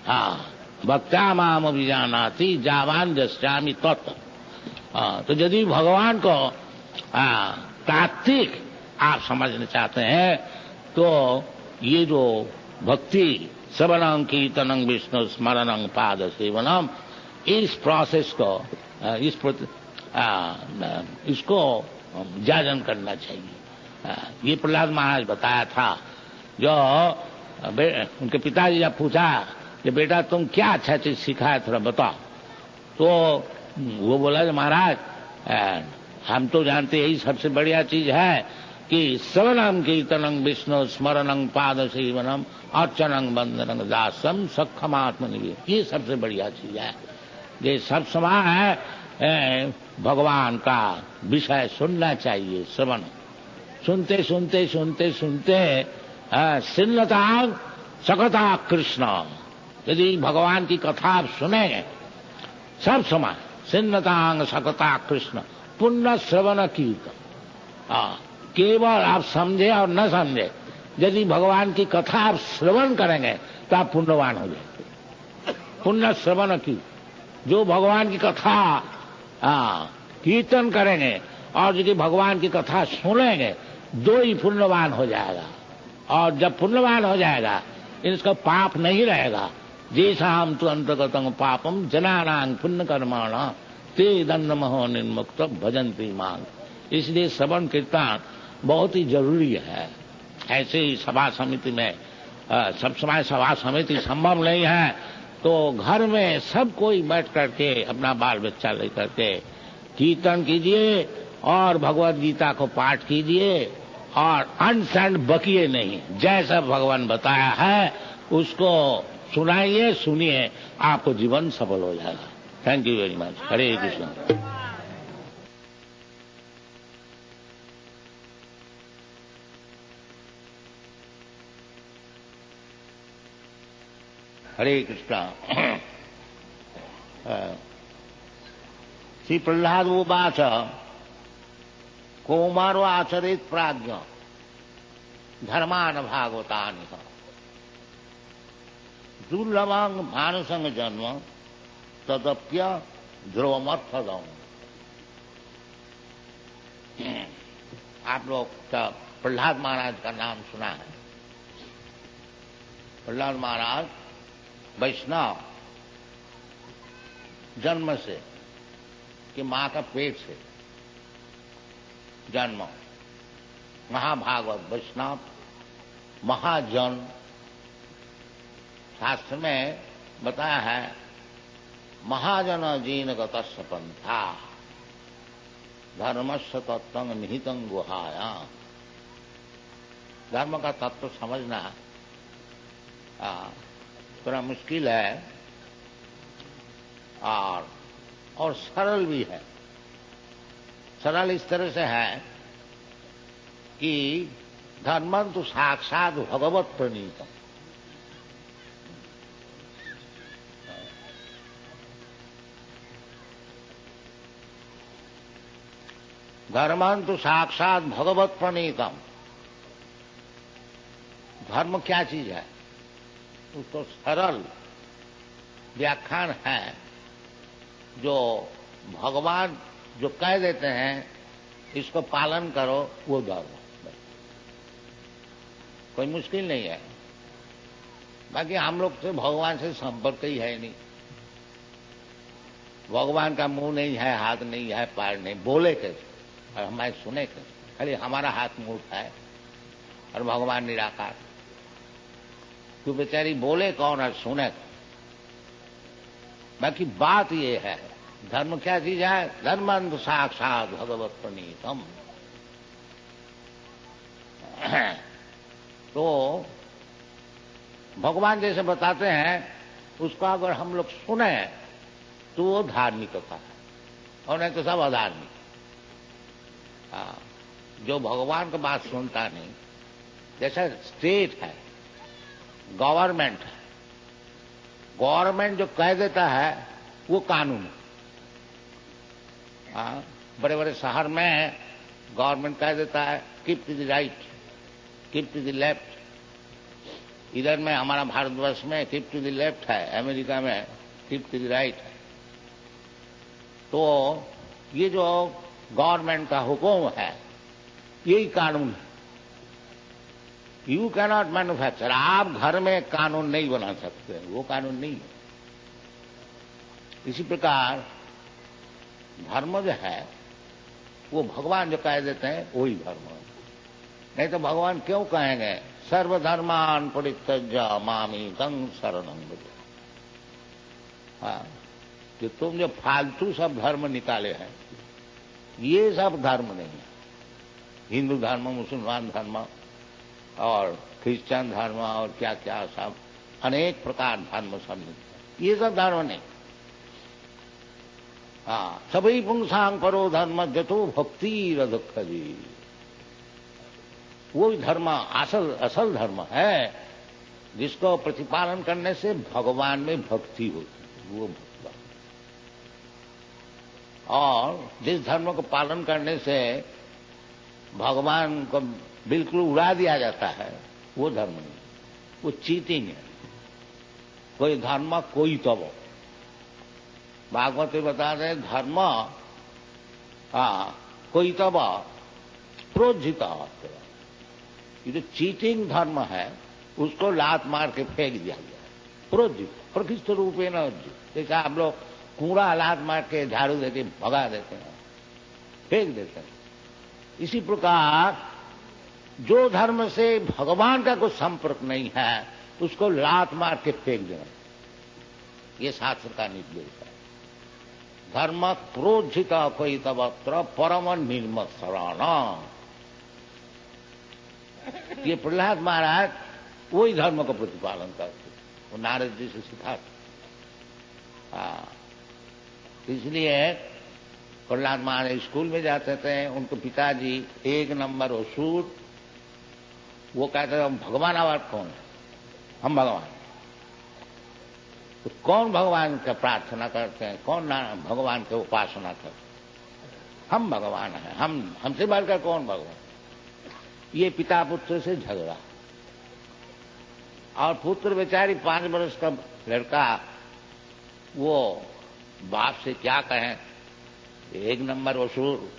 हाँ, भक्त्या माम विजानाति जावान चामि तत्व। तो यदि भगवान को तात्विक आप समझना चाहते हैं तो ये जो भक्ति श्रवणं कीर्तनं विष्णु स्मरणं पाद सेवनम, इस प्रोसेस को इसको जाजन करना चाहिए। ये प्रहलाद महाराज बताया था। जो उनके पिताजी जब पूछा कि बेटा तुम क्या अच्छा चीज सीखा है, थोड़ा बताओ, तो वो बोला कि महाराज हम तो जानते यही सबसे बढ़िया चीज है कि श्रवणं कीर्तनं विष्णु स्मरणं पाद सेवनम अर्चनं वंदनं दासम सखमात्मनिवेदनम, ये सबसे बढ़िया चीज है। ये सब समय भगवान का विषय सुनना चाहिए। श्रवण सुनते सुनते सुनते सुनते सिन्नता सकता कृष्ण। यदि भगवान की कथा आप सुनेंगे सब समय, सिन्नतांग सकता कृष्ण पुण्य श्रवण कीर्तन। केवल आप समझे और न समझे, यदि भगवान की कथा आप श्रवण करेंगे तो आप पुण्यवान हो जाएंगे। पुण्य श्रवण की, जो भगवान की कथा कीर्तन करेंगे और यदि भगवान की कथा सुनेंगे, दो ही पुण्यवान हो जाएगा। और जब पुण्यवान हो जाएगा इसका पाप नहीं रहेगा। जैसा हम तो अंतर्गतम पापम जनानां पुण्य कर्माणा ते दंडमहो निर्मुक्त भजन्ति मांग। इसलिए श्रवण कीर्तन बहुत ही जरूरी है। ऐसे ही सभा समिति में सब समय सभा समिति संभव नहीं है, तो घर में सब कोई बैठ करके अपना बाल बच्चा लेकर के कीर्तन कीजिए और भगवद गीता को पाठ कीजिए और अनसेंड बकिए नहीं, जैसा भगवान बताया है उसको सुनाइए, सुनिए, आपको जीवन सफल हो जाएगा। Thank you very much. Hare Krishna. Hare Krishna. Shri Prahlad उवाच कौमारो आचरित प्राज्ञ धर्मान भागवतानि दुर्लभं मानुषं जन्म तदप्य ध्रुवमर्थदम्। आप लोग प्रहलाद महाराज का नाम सुना है। प्रहलाद महाराज वैष्णव जन्म से कि मां का पेट से जन्म, महाभागवत वैष्णव महाजन। शास्त्र में बताया है महाजन जीन गतस्य पंथा धर्मस्य तत्व निहितं गुहायां। धर्म का तत्व समझना थोड़ा मुश्किल है और सरल भी है। सरल इस तरह से है कि धर्म तो साक्षात भगवत प्रणीतम। धर्म तो साक्षात भगवत प्रणीतम। धर्म क्या चीज है? उसको सरल व्याख्यान है जो भगवान जो कह देते हैं इसको पालन करो, वो धर्म। कोई मुश्किल नहीं है। बाकी हम लोग से भगवान से संपर्क ही है नहीं। भगवान का मुंह नहीं है, हाथ नहीं है, पैर नहीं, बोले कैसे और हमारे सुने कैसे? खाली हमारा हाथ मुंह है और भगवान निराकार। तो बेचारी बोले कौन और सुने कौन? बाकी बात ये है धर्म क्या चीज है? धर्मंत साक्षात भगवत प्रणीतम। तो भगवान जैसे बताते हैं उसको अगर हम लोग सुने तो वो धार्मिकता है, और नहीं तो सब अधार्मिक। जो भगवान की बात सुनता नहीं, जैसा स्टेट है, गवर्नमेंट है, गवर्नमेंट जो कह देता है वो कानून है। बड़े बड़े शहर में गवर्नमेंट कह देता है keep to the right, keep to the left. इधर में हमारा भारतवर्ष में कीप टू द लेफ्ट है, अमेरिका में कीप टू द राइट है। तो ये जो गवर्नमेंट का हुक्म है यही कानून है। You cannot manufacture. आप घर में कानून नहीं बना सकते, वो कानून नहीं है। इसी प्रकार धर्म जो है वो भगवान जो कह देते हैं वही धर्म है। नहीं तो भगवान क्यों कहेंगे सर्वधर्मान परित्यज्य मामेकं शरणं व्रज। कि तुम जो फालतू सब धर्म निकाले हैं ये सब धर्म नहीं है। हिंदू धर्म, मुसलमान धर्म और क्रिश्चियन धर्म और क्या क्या सब अनेक प्रकार धर्म सब, ये सब धर्म नहीं। सभी पुंसांग परो धर्म जतो भक्ति दुख जी। वो धर्म असल धर्म है जिसको प्रतिपालन करने से भगवान में भक्ति होती, वो भगवान। और जिस धर्म को पालन करने से भगवान को बिल्कुल उड़ा दिया जाता है वो धर्म नहीं, वो चीटिंग है। कोई धर्म कोई तब। भागवत बता रहे धर्म कोई तब प्रोज्झित। ये जो चीटिंग धर्म है उसको लात मार के फेंक दिया गया। प्रोज्झित प्रकृष्ट रूपे न, जैसे आप लोग कूड़ा लात मार के झाड़ू देके भगा देते हैं, फेंक देते हैं। इसी प्रकार जो धर्म से भगवान का कोई संपर्क नहीं है उसको लात मार के फेंक देना, ये शास्त्र का निर्देश है। धर्म प्रोज्झित कोई तवत्र परम निर्मत्सराना, ये प्रहलाद महाराज वही धर्म का प्रतिपालन करते, वो नारद जी से सिखाते। इसलिए प्रहलाद महाराज स्कूल में जाते थे, उनके पिताजी एक नंबर असुर, वो कहते थे भगवान आवाज कौन है, हम भगवान। तो कौन भगवान का प्रार्थना करते हैं, कौन भगवान की उपासना करते हैं, हम भगवान हैं, हमसे बढ़कर कौन भगवान। ये पिता पुत्र से झगड़ा, और पुत्र बेचारी 5 वर्ष का लड़का, वो बाप से क्या कहें, एक नंबर असुर।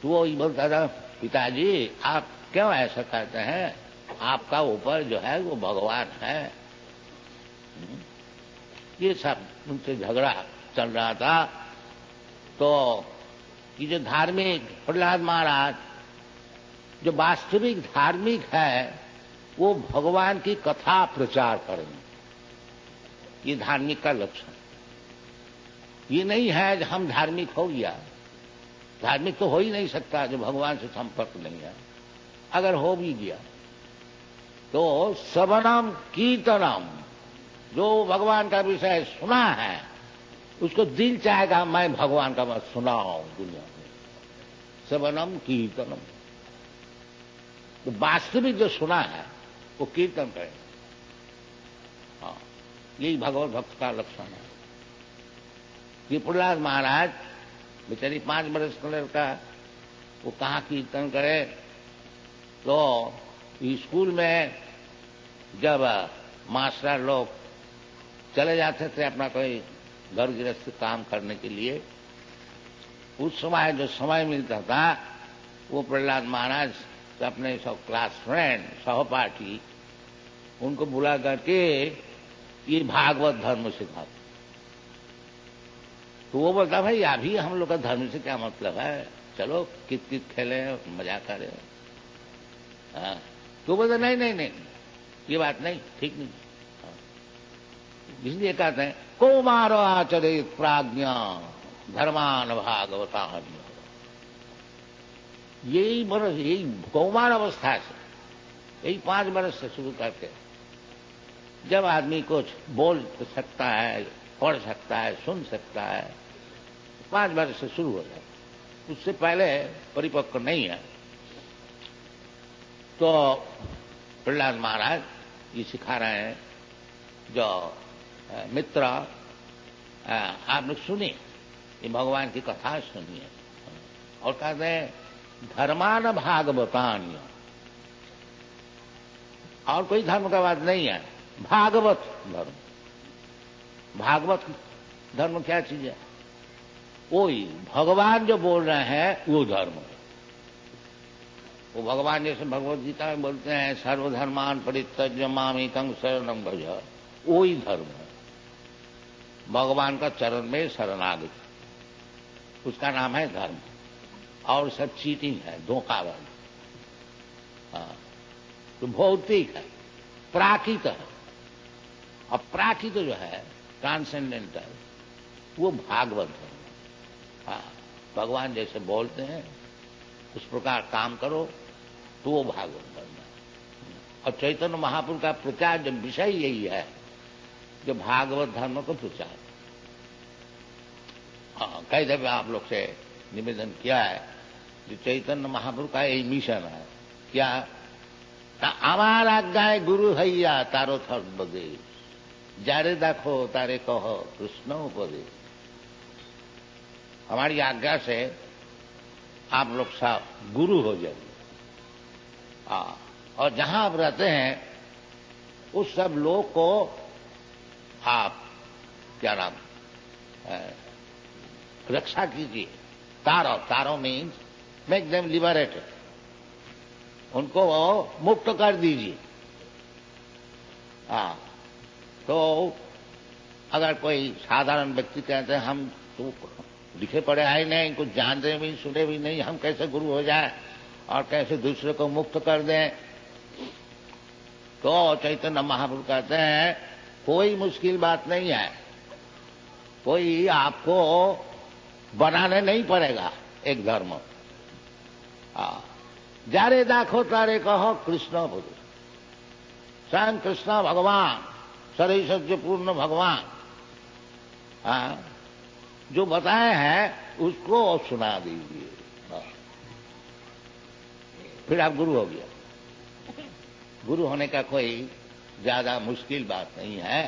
तो वो ही बोलता था, पिताजी आप क्यों ऐसा कहते हैं, आपका ऊपर जो है वो भगवान है। ये सब उनसे झगड़ा चल रहा था। तो ये जो धार्मिक प्रहलाद महाराज जो वास्तविक धार्मिक है, वो भगवान की कथा प्रचार करेंगे, ये धार्मिक का लक्षण। ये नहीं है कि हम धार्मिक हो गया, धार्मिक तो हो ही नहीं सकता जो भगवान से संपर्क नहीं है। अगर हो भी गया तो श्रवणम कीर्तनम, जो भगवान का विषय सुना है उसको दिल चाहेगा मैं भगवान का मत सुनाऊं दुनिया में। श्रवणम कीर्तनम, तो वास्तविक जो सुना है वो कीर्तन करे। हाँ, यही भगवत भक्त का लक्षण है। ये प्रहलाद महाराज बेचारी 5 वर्ष का लड़का, वो कहाँ कीर्तन करे। तो स्कूल में जब मास्टर लोग चले जाते थे अपना कोई घर गृहस्थ काम करने के लिए, उस समय जो समय मिलता था वो प्रहलाद महाराज अपने सब क्लास फ्रेंड सहपाठी उनको बुला करके ये भागवत धर्म सिखाते। तो वो बोलता भाई अभी हम लोग का धर्म से क्या मतलब है, चलो कित खेले मजा करें। तो बोलते नहीं नहीं नहीं, ये बात नहीं, ठीक नहीं। इसलिए कहते हैं कौमारो आचरित प्राज्ञा धर्मान भागवता। यही कौमार अवस्था से, यही 5 वर्ष से शुरू करके जब आदमी कुछ बोल सकता है, पढ़ सकता है, सुन सकता है, 5 वर्ष से शुरू हो जाए, उससे पहले परिपक्व नहीं है। तो प्रहलाद महाराज ये सिखा रहे हैं, जो मित्र आप लोग सुनिए, ये भगवान की कथा सुनिए। और कहते हैं धर्मान भागवतान्य, और कोई धर्म का बात नहीं है, भागवत धर्म। भागवत धर्म क्या चीज है, वही भगवान जो बोल रहे हैं वो धर्म है। वो भगवान जैसे भगवत गीता में बोलते हैं सर्वधर्मान परित्यज्य मामेकं शरणं भज, वही धर्म है। भगवान का चरण में शरणागति, उसका नाम है धर्म। और सब चीटिंग है, धोखाबाजी। हाँ, तो भौतिक है, प्राकृत है। अब प्राकृत जो है ट्रांसेंडेंटल, वो भागवत है। हाँ, भगवान जैसे बोलते हैं उस प्रकार काम करो तो वो भागवत धर्म है। और चैतन्य महाप्रभु का प्रचार जब विषय यही है, जो भागवत धर्म को प्रचार। हाँ, कई दफे आप लोग से निवेदन किया है, जो चैतन्य महाप्रभु का यही मिशन है। क्या আমার আজ্ঞায় गुरु हैया तारो सर्वदेश, जारे देखो तारे कहो कृष्ण उपदेश। हमारी आज्ञा से आप लोग सब गुरु हो जाइए, और जहां आप रहते हैं उस सब लोग को आप क्या नाम रक्षा कीजिए। तारो मीन्स मेक देम लिबरेटेड, उनको मुक्त कर दीजिए। तो अगर कोई साधारण व्यक्ति कहते हैं हम तो लिखे पढ़े हैं नहीं, कुछ जानते भी सुने भी नहीं, हम कैसे गुरु हो जाए, और कैसे दूसरे को मुक्त कर दें। तो चैतन्य महाप्रभु कहते हैं कोई मुश्किल बात नहीं है, कोई आपको बनाने नहीं पड़ेगा एक धर्म। जारे दाखो तारे कहो कृष्ण बोलो, स्वयं कृष्ण भगवान सर्वैश्वर्य पूर्ण भगवान जो बताए हैं उसको सुना दीजिए, फिर आप गुरु हो गया। गुरु होने का कोई ज्यादा मुश्किल बात नहीं है।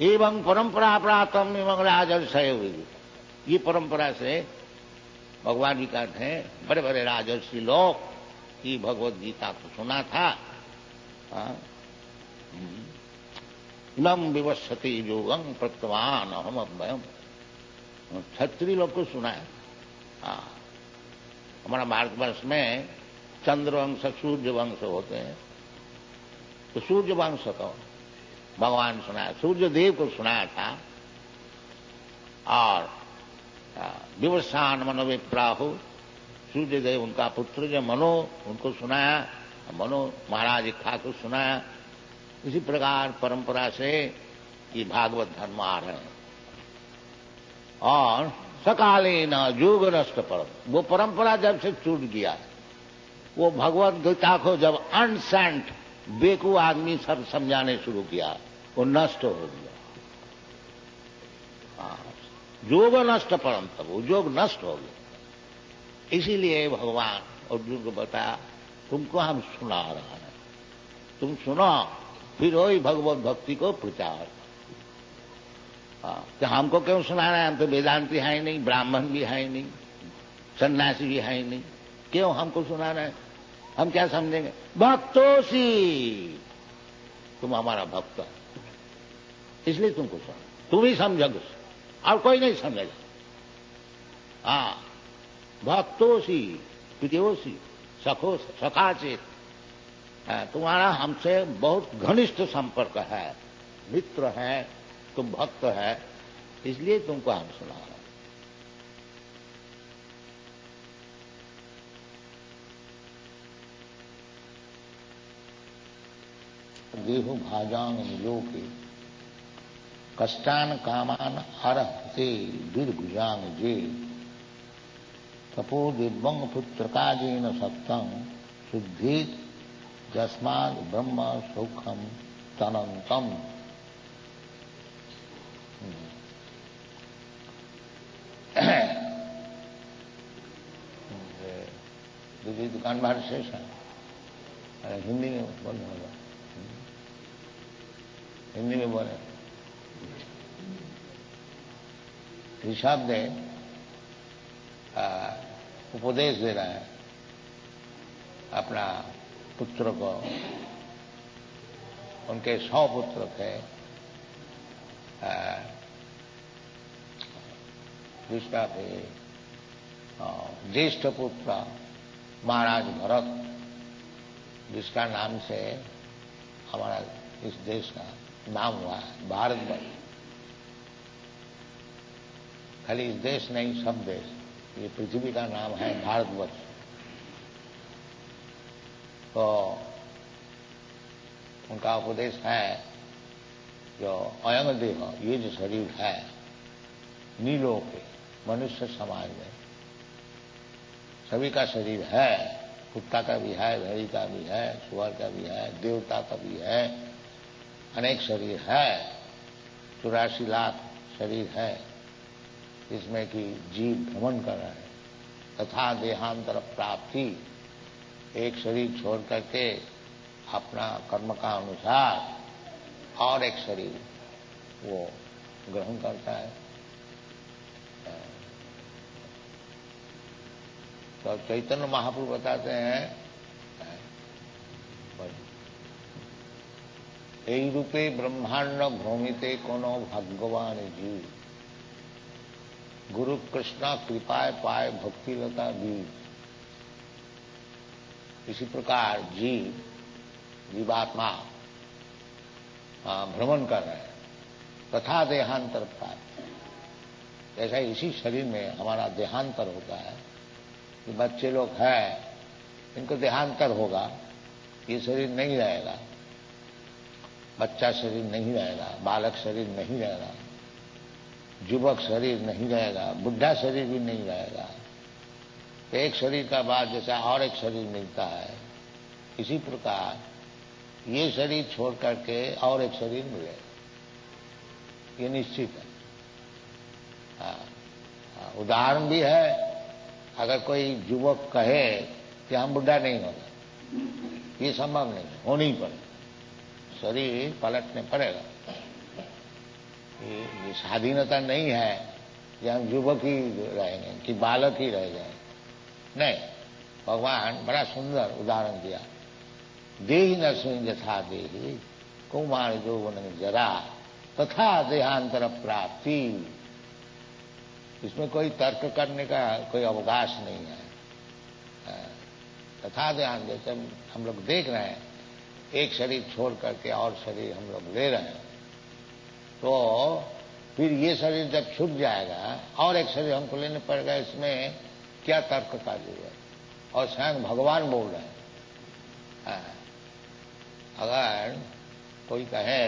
एवं परंपरा प्राप्तम एवं राजर्षय, ये परंपरा से भगवान जी कहते हैं बड़े बड़े राजर्षि लोग की भगवत गीता को सुना था। इमं विवस्वति योगं प्रत्यवान अहम अभयम, क्षत्रिय लोग को सुना है। हमारा भारतवर्ष में चंद्रवंश सूर्य वंश होते हैं, तो सूर्य वंश को भगवान सुनाया, सूर्य देव को सुनाया था। और विवस्वान मनो विप्राहु, सूर्य देव उनका पुत्र जो मनो, उनको सुनाया, मनो महाराज इक्खा को सुनाया। इसी प्रकार परंपरा से ये भागवत धर्म आ रहे हैं। और सकालीन योग नष्ट परम, वो परंपरा जब से टूट गया, वो भगवत गीता को जब अनसेंट बेकू आदमी सब समझाने शुरू किया, वो नष्ट हो गया। योग नष्ट परम, तब वो योग नष्ट हो गया। इसीलिए भगवान अर्जुन को बताया तुमको हम सुना रहा है, तुम सुनो, फिर वही भगवत भक्ति को प्रचार। कि हमको क्यों सुना रहे हैं, हम तो वेदांती है ही नहीं, ब्राह्मण भी है ही नहीं, सन्यासी भी है ही नहीं, क्यों हमको सुना रहे हैं? हम क्या समझेंगे? भक्तोसी, तुम हमारा भक्त है, इसलिए तुमको सुना, तुम ही समझोगे और कोई नहीं समझेगा। भक्तोसी प्रियोसी सखो सखाचेत, तुम्हारा हमसे बहुत घनिष्ठ संपर्क है, मित्र है, तुम भक्त है, इसलिए तुमको हम सुना रहे हैं। देहु भाजांग लोके कष्टान कामान हरहते दीर्घुजांग जे, तपो दिव्यंग पुत्र काजेन सत्तं शुद्धि जस्माद ब्रह्म सुखम तनंतम। दूसरी दुकान बाहर शेष है, हिंदी में बोलना होगा, हिंदी में बोले। ऋषभ ने उपदेश दे रहा है अपना पुत्र को, उनके 100 पुत्र थे। दूसरा थे ज्येष्ठ पुत्र महाराज भरत, जिसका नाम से हमारा इस देश का नाम हुआ है भारतवर्ष। खाली इस देश नहीं, सब देश, ये पृथ्वी का नाम है भारतवर्ष। तो उनका उपदेश है जो अयंग देह, ये जो शरीर है नीलों के मनुष्य समाज में सभी का शरीर है, कुत्ता का भी है, भेड़ी का भी है, सुअर का भी है, देवता का भी है, अनेक शरीर है, 84 लाख शरीर है, इसमें कि जीव भ्रमण कर रहे हैं। तथा देहांतर प्राप्ति, एक शरीर छोड़ करके अपना कर्म का अनुसार और एक शरीर वो ग्रहण करता है। तो चैतन्य महाप्रभु बताते हैं এই रूपे ब्रह्मांड भ्रमिते कोनो भगवान जी, गुरु कृष्णा कृपाय पाए भक्ति लता बीज। इसी प्रकार जीवात्मा भ्रमण कर रहे हैं, तथा देहांतर प्राप्त, जैसा इसी शरीर में हमारा देहांतर होता है। कि बच्चे लोग हैं इनको देहांतर होगा, ये शरीर नहीं रहेगा, बच्चा शरीर नहीं रहेगा, बालक शरीर नहीं रहेगा, युवक शरीर नहीं रहेगा, बुढ़ा शरीर भी नहीं रहेगा। तो एक शरीर का बाद जैसा और एक शरीर मिलता है, इसी प्रकार ये शरीर छोड़ करके और एक शरीर मिलेगा, ये निश्चित है। उदाहरण भी है, अगर कोई युवक कहे कि हम बुढ़ा नहीं होगा, ये संभव नहीं, होनी ही पड़े, शरीर पलटने पड़ेगा। ये स्वाधीनता नहीं है कि हम युवक ही रहेंगे कि बालक ही रह जाएंगे, नहीं। भगवान बड़ा सुंदर उदाहरण दिया, देहि नस्मिन् यथा देहि कौमार यौवन जरा तथा देहांतर प्राप्ति। इसमें कोई तर्क करने का कोई अवकाश नहीं है। तथा देहांत, जैसे हम लोग देख रहे हैं, एक शरीर छोड़ करके और शरीर हम लोग ले रहे हैं, तो फिर ये शरीर जब छूट जाएगा और एक शरीर हमको लेने पड़ेगा, इसमें क्या तर्क का जरूरत। और स्वयं भगवान बोल रहे हैं। अगर कोई कहे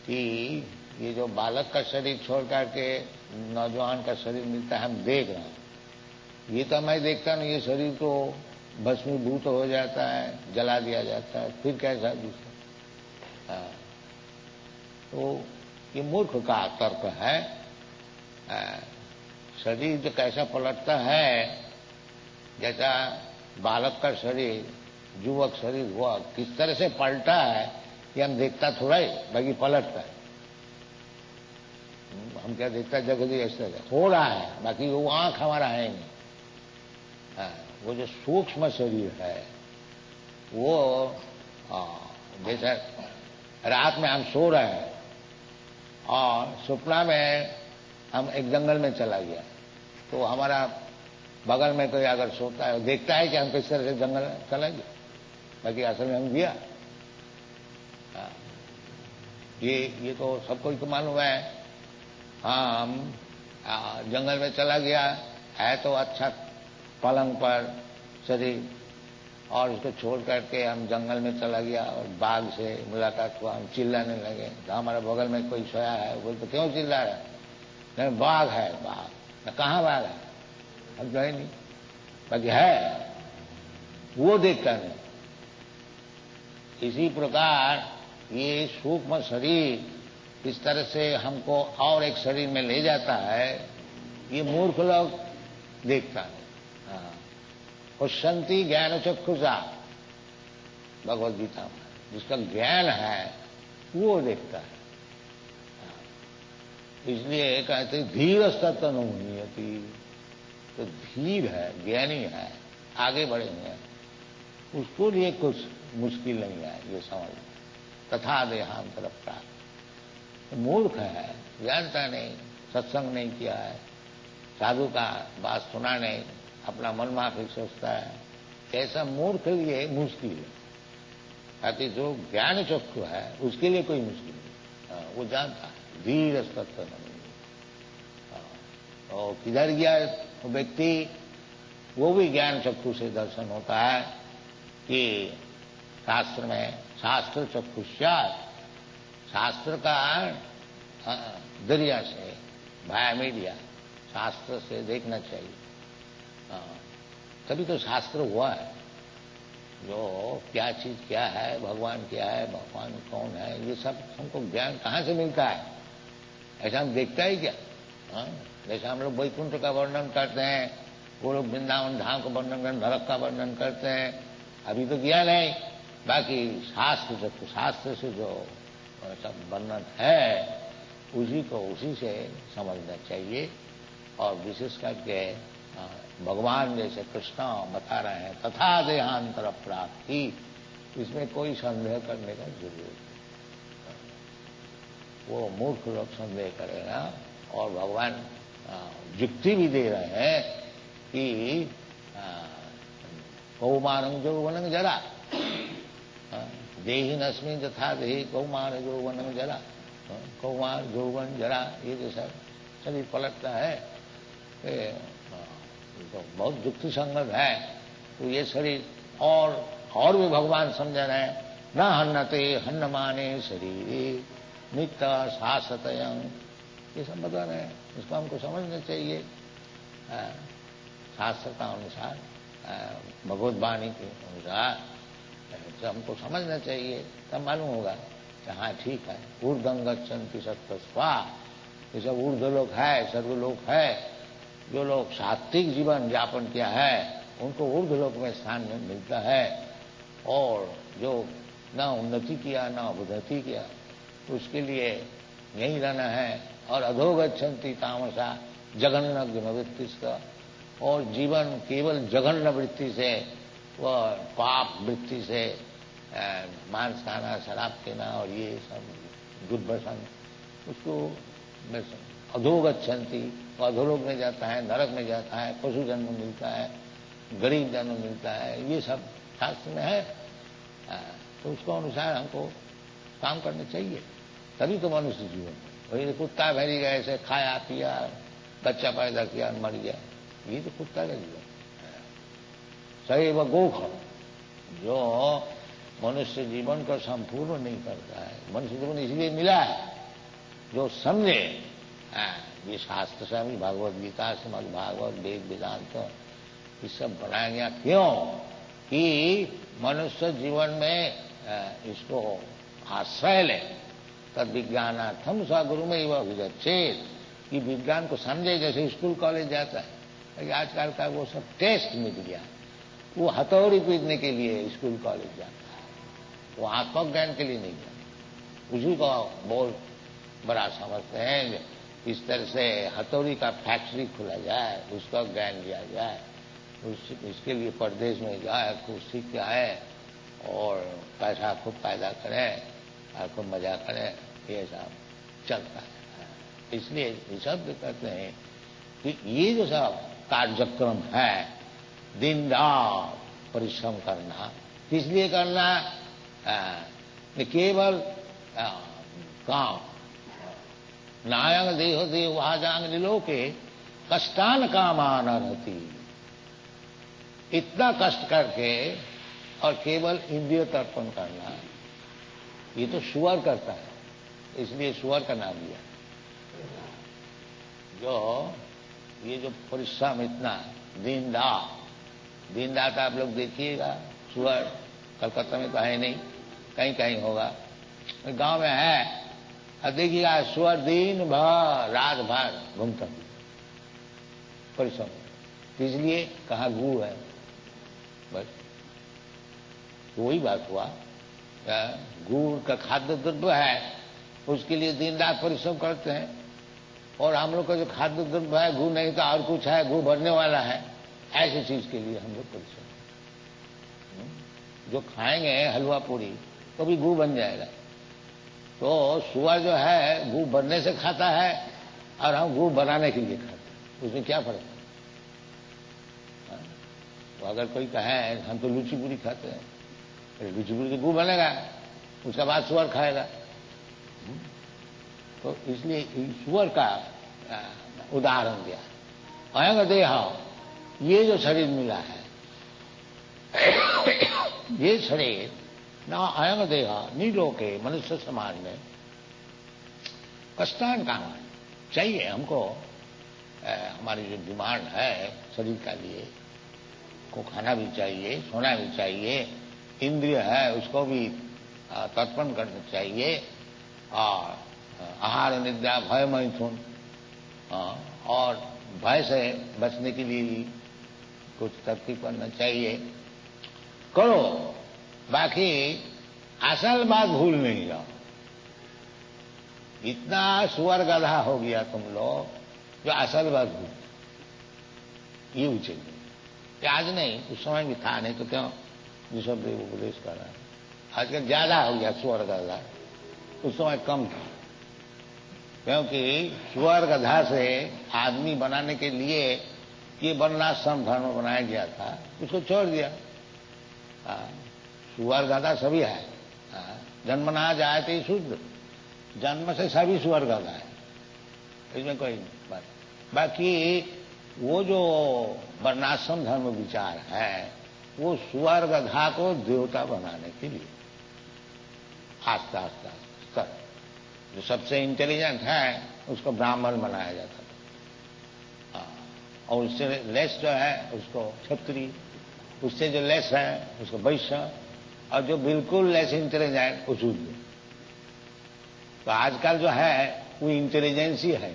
कि ये जो बालक का शरीर छोड़ करके नौजवान का शरीर मिलता है, हम देख रहे हैं, ये तो मैं देखता नहीं, ये शरीर तो भस्मीभूत हो जाता है, जला दिया जाता है, फिर कैसा दूसरा। तो ये मूर्ख का तर्क है। शरीर जो कैसा पलटता है, जैसा बालक का शरीर युवक शरीर हुआ, किस तरह से पलटा है ये हम देखता थोड़ा ही, बाकी पलटता है। हम क्या देखता जगह ऐसा हो रहा है, बाकी वो आंख हमारा है नहीं। वो जो सूक्ष्म शरीर है वो जैसे रात में हम सो रहे हैं और सपना में हम एक जंगल में चला गया, तो हमारा बगल में कोई अगर सोता है, देखता है कि हम किस तरह से जंगल चला गया, बाकी असल में हम गया। ये तो सबको ही तो मालूम है। हाँ, हम जंगल में चला गया है तो अच्छा पलंग पर शरीर, और उसको छोड़ करके हम जंगल में चला गया और बाघ से मुलाकात हुआ, हम चिल्लाने लगे, तो हमारे बगल में कोई सोया है, बोल तो क्यों चिल्ला रहा है? नहीं, बाघ है, बाघ। कहाँ बाघ है? अब जो है नहीं, बाकी है, वो देखता नहीं। इसी प्रकार ये सूक्ष्म शरीर इस तरह से हमको और एक शरीर में ले जाता है, ये मूर्ख लोग देखता है। और शांति ज्ञान चक्षुषा, भगवद गीता में जिसका ज्ञान है वो देखता है। इसलिए कहते धीर तत्व नियति, तो धीर है, ज्ञानी है, आगे बढ़े हैं, उसको लिए कुछ मुश्किल नहीं है ये समझ। तथा देहांतर प्राप्त, मूर्ख है, जानता नहीं, सत्संग नहीं किया है, साधु का बात सुना नहीं, अपना मन माफिक सोचता है, ऐसा मूर्ख लिए मुश्किल है। ताकि जो ज्ञान चक्षु है उसके लिए कोई मुश्किल नहीं, वो जानता है धीर तत्व नहीं। और किधर गया वो व्यक्ति, वो भी ज्ञान चक्षु से दर्शन होता है कि शास्त्र में शास्त्र चक्षुष्यात्, शास्त्र का दरिया से भाया मीडिया शास्त्र से देखना चाहिए। तभी तो शास्त्र हुआ है, जो क्या चीज क्या है, भगवान क्या है, भगवान कौन है, ये सब हमको ज्ञान कहाँ से मिलता है? ऐसा हम देखता ही क्या? जैसे हम लोग वैकुंठ का वर्णन करते हैं, वो लोग वृंदावन धाम का वर्णन करते, नरक का वर्णन करते हैं, अभी तो किया नहीं। बाकी शास्त्र से जो सब वर्णन है उसी को उसी से समझना चाहिए। और विशेष करके भगवान जैसे कृष्ण बता रहे हैं तथा देहांतर प्राप्ति, इसमें कोई संदेह करने का जरूरत नहीं। वो मूर्ख लोग संदेह करेगा, और भगवान युक्ति भी दे रहे हैं कि कौमारं यौवनं जरा, देहि नस्मिन् यथा देहि कौमार यौवनं जरा, कौमार यौवन जरा, ये जो सब शरीर पलटता है, तो बहुत युक्ति संगत है। तो ये शरीर और भी भगवान समझ रहे हैं, न हन्नते हन्न माने शरीर नित्य शाश्वतयं, ये सब बता रहे हैं। इसको हमको समझना चाहिए शास्त्रता अनुसार, भगवत वाणी के अनुसार तो हमको समझना चाहिए, तब मालूम होगा कि हाँ ठीक है। ऊर्ध्वं गच्छन्ति सत्त्वस्वा, ये सब ऊर्ध्व लोक है, सर्वलोक है। जो लोग सात्विक जीवन यापन किया है उनको ऊर्ध्व लोक में स्थान मिलता है, और जो न उन्नति किया न अवनति किया उसके लिए यही रहना है। और अधोगच्छन्ति तामसा जघन्य गुणवृत्ति का, और जीवन केवल जघन्य वृत्ति से, वह पाप वृत्ति से मांस खाना, शराब पीना और ये सब दुर्व्यसन, उसको अधोगच्छन्ति, अधोलोक में जाता है, नरक में जाता है, पशु जन्म मिलता है, गरीब जन्म मिलता है, ये सब शास्त्र में है। तो उसको अनुसार हमको काम करना चाहिए, तभी तो मनुष्य जीवन। वही कुत्ता भरी गए ऐसे खाया पिया, बच्चा पैदा किया मर गया, ये तो कुत्ता का जीवन। सही व गोख, जो मनुष्य जीवन को संपूर्ण नहीं करता है। मनुष्य जीवन इसलिए मिला है जो समझे, ये शास्त्र से भी, भागवत गीता, श्रीमद् भागवत, वेद वेदांत, ये सब बनाया गया क्यों कि मनुष्य जीवन में इसको आश्रय ले। तद विज्ञानार्थम स गुरु में वह विगच्छेद, कि विज्ञान को समझे। जैसे स्कूल कॉलेज जाता है, आजकल का वो सब टेस्ट मिल गया, वो हथौड़ी पीटने के लिए स्कूल कॉलेज जाता है, वो आत्मज्ञान के लिए नहीं जाता। उसी को बहुत बड़ा समझते हैं। इस तरह से हथौड़ी का फैक्ट्री खोला जाए, उसका ज्ञान दिया जाए, इसके लिए परदेश में जाए, खूब सीख के आए और पैसा खूब पैदा करें और खूब मजा करें, ये सब चलता है। इसलिए ये सब कहते हैं कि ये जो सब कार्यक्रम है, दिन रात परिश्रम करना, किस लिए करना? केवल काम, नायंग देहो देव वाजांग निलोके कष्टान कामान रहती। इतना कष्ट करके और केवल इंद्रिय तर्पण करना, ये तो सुअर करता है, इसलिए सुअर का नाम दिया। ये जो परिश्रम इतना दिन रात आप लोग देखिएगा, सुअर कलकत्ता में तो है नहीं, कहीं कहीं होगा, गांव में है। अब देखिएगा सुअर दिन भर रात भर घूमता परिश्रम, इसलिए कहाँ गू है, बस वही बात हुआ। गुड़ का खाद्य द्रव्य है, उसके लिए दिन रात परिश्रम करते हैं। और हम लोग का जो खाद्य द्रव्य है गुड़ नहीं तो और कुछ है, गुड़ भरने वाला है, ऐसी चीज के लिए हम लोग परिश्रम। जो खाएंगे हलवा पूरी तो भी गुड़ बन जाएगा। तो सुअर जो है गुड़ बनने से खाता है और हम गुड़ बनाने के लिए खाते हैं, उसमें क्या फर्क है? तो अगर कोई कहे हम तो लूची पूरी खाते हैं, लूची पूरी के गुड़ बनेगा, उसके बाद सुअर खाएगा। तो इसलिए सुअर का उदाहरण दिया। अयंग देह, ये जो शरीर मिला है, ये शरीर ना अयंग देह नीलोके, मनुष्य समाज में कष्टान काम चाहिए हमको। हमारी जो डिमांड है शरीर का लिए, को खाना भी चाहिए, सोना भी चाहिए, इंद्रिय है उसको भी तर्पण करना चाहिए, और आहार निद्रा भय मैथुन, और भय से बचने के लिए भी कुछ तरकीब करना चाहिए। करो, बाकी असल बात भूल नहीं जाओ। इतना सुअर गधा हो गया तुम लोग जो असल बात भूल, ये उचित नहीं। आज नहीं, उस समय भी था, नहीं तो क्यों ऋषभदेव उपदेश कर रहा है। आजकल ज्यादा हो गया सुअर गधा, उस समय कम था, क्योंकि सुअर गधा से आदमी बनाने के लिए ये वर्णाश्रम धर्म बनाया गया था, उसको छोड़ दिया। सुअर गधा सभी है, जन्मना जाए तो शुद्ध, जन्म से सभी सुअर गधा है, इसमें कोई बात। बाकी वो जो वर्णाश्रम धर्म विचार है, वो सुअर गधा को देवता बनाने के लिए आस्ता आस्ता आस्ता जो सबसे इंटेलिजेंट है उसको ब्राह्मण बनाया जाता था, और उससे लेस जो है उसको क्षत्रिय, उससे जो लेस है उसको वैश्य, और जो बिल्कुल लेस इंटेलिजेंट वो शूद्र। तो आजकल जो है वो इंटेलिजेंस ही है,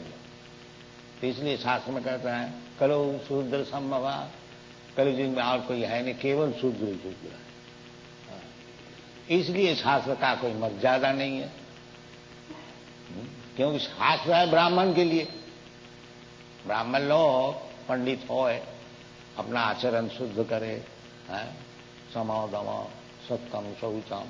तो इसलिए शास्त्र में कहता है कलो शूद्र संभवा, कलयुग में और कोई है नहीं, केवल शूद्र ही शूद्र है। इसलिए शास्त्र का कोई मर्यादा नहीं है, क्योंकि शास्त्र है ब्राह्मण के लिए। ब्राह्मण लोग पंडित होए, अपना आचरण शुद्ध करे, समो दमो सत्यम शौचम